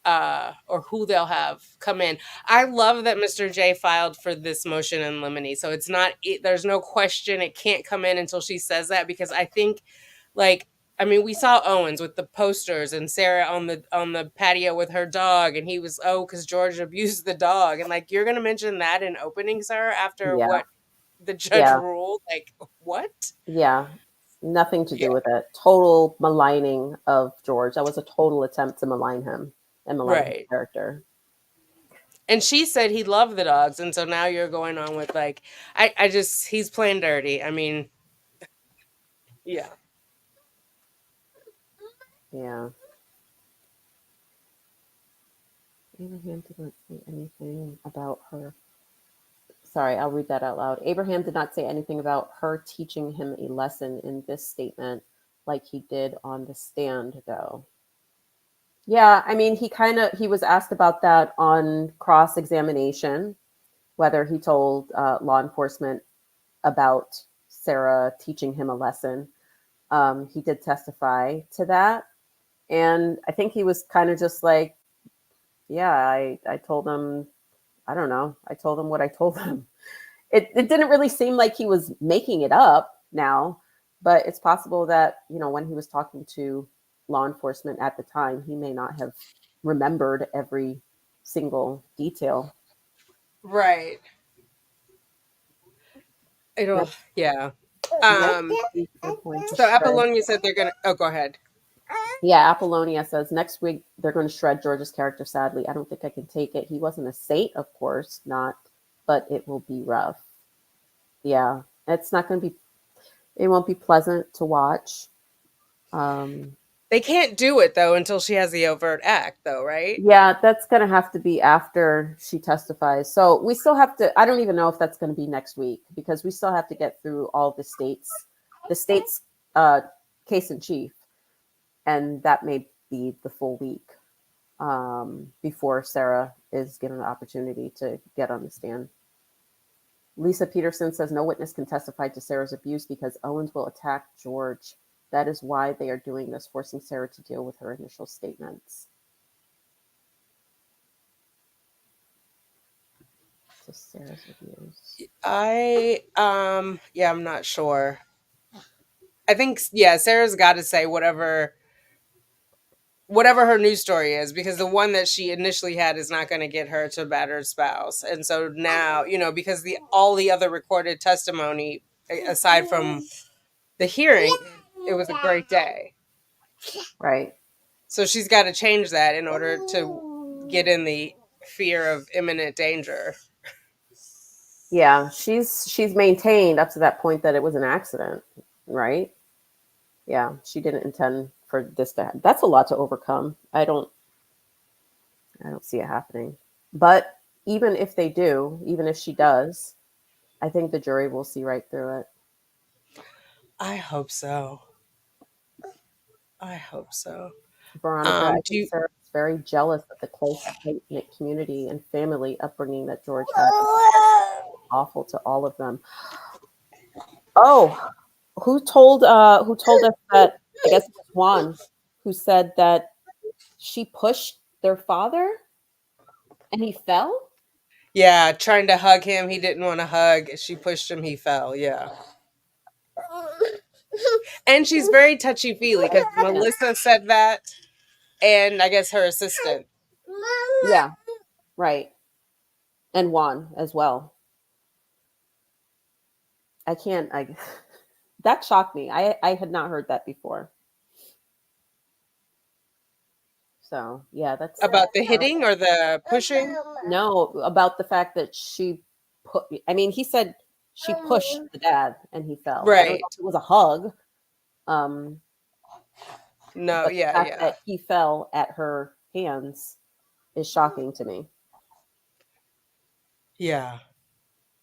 or who they'll have come in. I love that Mr. J filed for this motion in limine. So it's not, there's no question it can't come in until she says that, because I think like I mean, we saw Owens with the posters and Sarah on the patio with her dog, and he was because George abused the dog, and like you're gonna mention that in opening, Sarah, after Yeah. what the judge Yeah. ruled, like what? Yeah. Nothing to Yeah. do with it. Total maligning of George. That was a total attempt to malign him and malign his Right. character. And she said he loved the dogs, and so now you're going on with like I just he's playing dirty. I mean, yeah. Yeah. Abraham did not say anything about her. Sorry, I'll read that out loud. Abraham did not say anything about her teaching him a lesson in this statement like he did on the stand, though. Yeah, I mean, he was asked about that on cross-examination, whether he told law enforcement about Sarah teaching him a lesson. He did testify to that. And I think he was kind of just like, yeah, I told him, I don't know, I told him what I told him. It didn't really seem like he was making it up now, but it's possible that, when he was talking to law enforcement at the time, he may not have remembered every single detail. Right. Yep. Yeah. Next week they're going to So shred. Apollonia said they're gonna. Oh, go ahead. Yeah, Apollonia says next week they're going to shred George's character. Sadly, I don't think I can take it. He wasn't a saint, of course not, but it will be rough. Yeah, it's not going to be. It won't be pleasant to watch. They can't do it though until she has the overt act, though, right? Yeah, that's going to have to be after she testifies. So we still have to. I don't even know if that's going to be next week because we still have to get through all the state's case in chief, and that may be the full week before Sarah is given the opportunity to get on the stand. Lisa Peterson says no witness can testify to Sarah's abuse because Owens will attack George. That is why they are doing this, forcing Sarah to deal with her initial statements. So Sarah's abuse. I'm not sure. I think Sarah's got to say whatever her news story is, because the one that she initially had is not going to get her to battered spouse. And so now, because all the other recorded testimony aside from the hearing, it was a great day. Right. So she's got to change that in order to get in the fear of imminent danger. Yeah, she's maintained up to that point that it was an accident, right? Yeah, she didn't intend for this to happen. That's a lot to overcome. I don't see it happening. But even if they do, even if she does, I think the jury will see right through it. I hope so. Veronica, I think Sarah's very jealous of the close, tight-knit community and family upbringing that George had. Awful to all of them. Oh, who told us that? I guess it was Juan, who said that she pushed their father and he fell. Yeah, trying to hug him, he didn't want to hug. She pushed him, he fell. Yeah. And she's very touchy-feely because Melissa said that, and I guess her assistant. Yeah, right. And Juan as well. That shocked me. I had not heard that before. So yeah, that's about the hitting or the pushing. No, about the fact that she put. I mean, he said she pushed the dad and he fell. I don't know if it was a hug. No, but the fact yeah. that he fell at her hands is shocking to me. Yeah.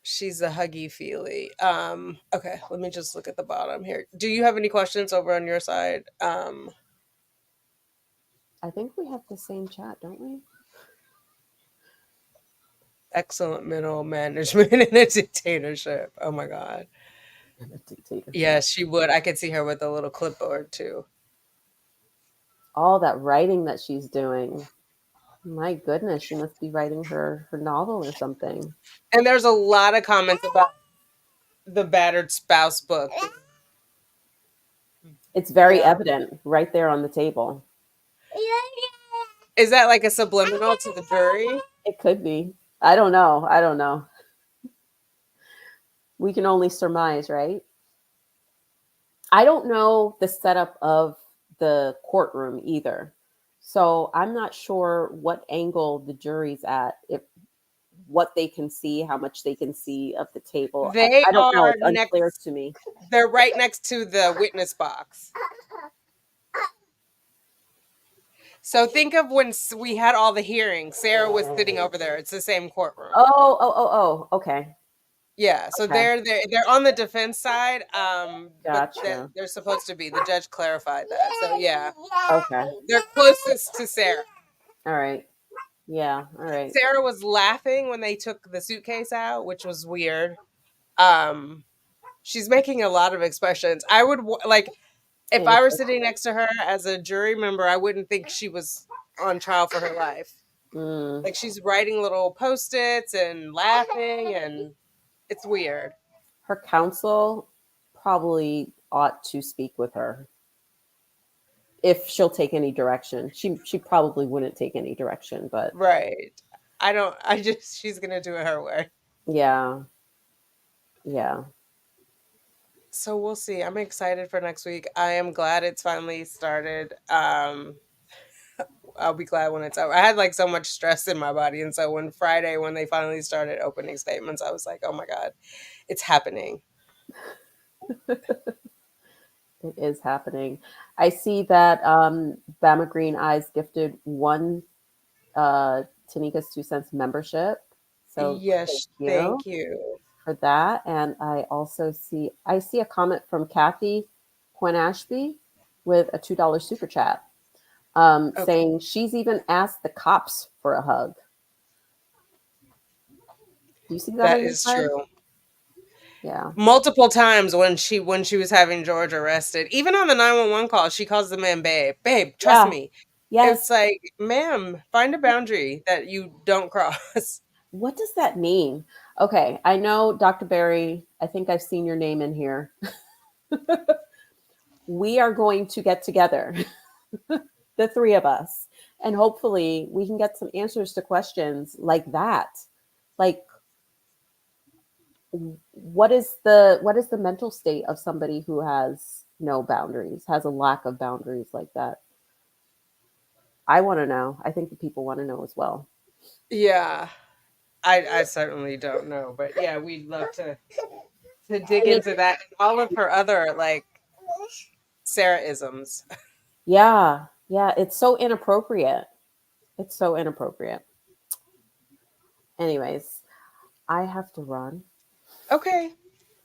She's a huggy feely. Okay, let me just look at the bottom here. Do you have any questions over on your side? I think we have the same chat, don't we? Excellent middle management in a dictatorship. Oh my God. Yes, she would. I could see her with a little clipboard too. All that writing that she's doing. My goodness, she must be writing her novel or something. And there's a lot of comments about the battered spouse book. It's very Yeah. evident right there on the table. Is that like a subliminal to the jury? It could be. I don't know. I don't know. We can only surmise, right? I don't know the setup of the courtroom either. So I'm not sure what angle the jury's at, if what they can see, how much they can see of the table. They I don't know. are It's unclear next. to me. They're right next to the witness box. So think of when we had all the hearings. Sarah was sitting over there. It's the same courtroom. Oh, okay. Yeah, so Okay. they're on the defense side. But Gotcha. they're supposed to be. The judge clarified that. So yeah, Okay. they're closest to Sarah. All right. Yeah. All right. Sarah was laughing when they took the suitcase out, which was weird. She's making a lot of expressions. I would like if I were sitting next to her as a jury member, I wouldn't think she was on trial for her life. Like she's writing little post-its and laughing, and it's weird. Her counsel probably ought to speak with her if she'll take any direction. She probably wouldn't take any direction, but right. She's gonna do it her way. Yeah. Yeah. So we'll see. I'm excited for next week. I am glad it's finally started. I'll be glad when it's over. I had like so much stress in my body, and so when they finally started opening statements, I was like, oh my God, it's happening. It is happening. I see that Bama Green Eyes gifted one Tanika's 2 cents membership. So yes, thank you for that. And I also see a comment from Kathy Quinn-Ashby with a $2 super chat, saying she's even asked the cops for a hug. Do you see that? That is true. Yeah. Multiple times when she was having George arrested, even on the 911 call, she calls the man babe. Babe, trust me. Yes. It's like, ma'am, find a boundary that you don't cross. What does that mean? Okay, I know, Dr. Barry, I think I've seen your name in here. We are going to get together, the three of us, and hopefully we can get some answers to questions like that. Like, what is the mental state of somebody who has no boundaries, has a lack of boundaries like that? I want to know. I think the people want to know as well. Yeah. I certainly don't know, but yeah, we'd love to dig into that and all of her other like Sarah-isms. Yeah, it's so inappropriate. It's so inappropriate. Anyways, I have to run. Okay.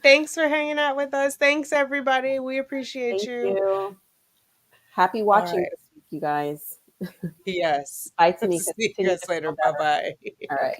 Thanks for hanging out with us. Thanks, everybody. We appreciate you. Happy watching right. this week, you guys. Yes. Bye, Tanika. See you guys later. Bye-bye. All right.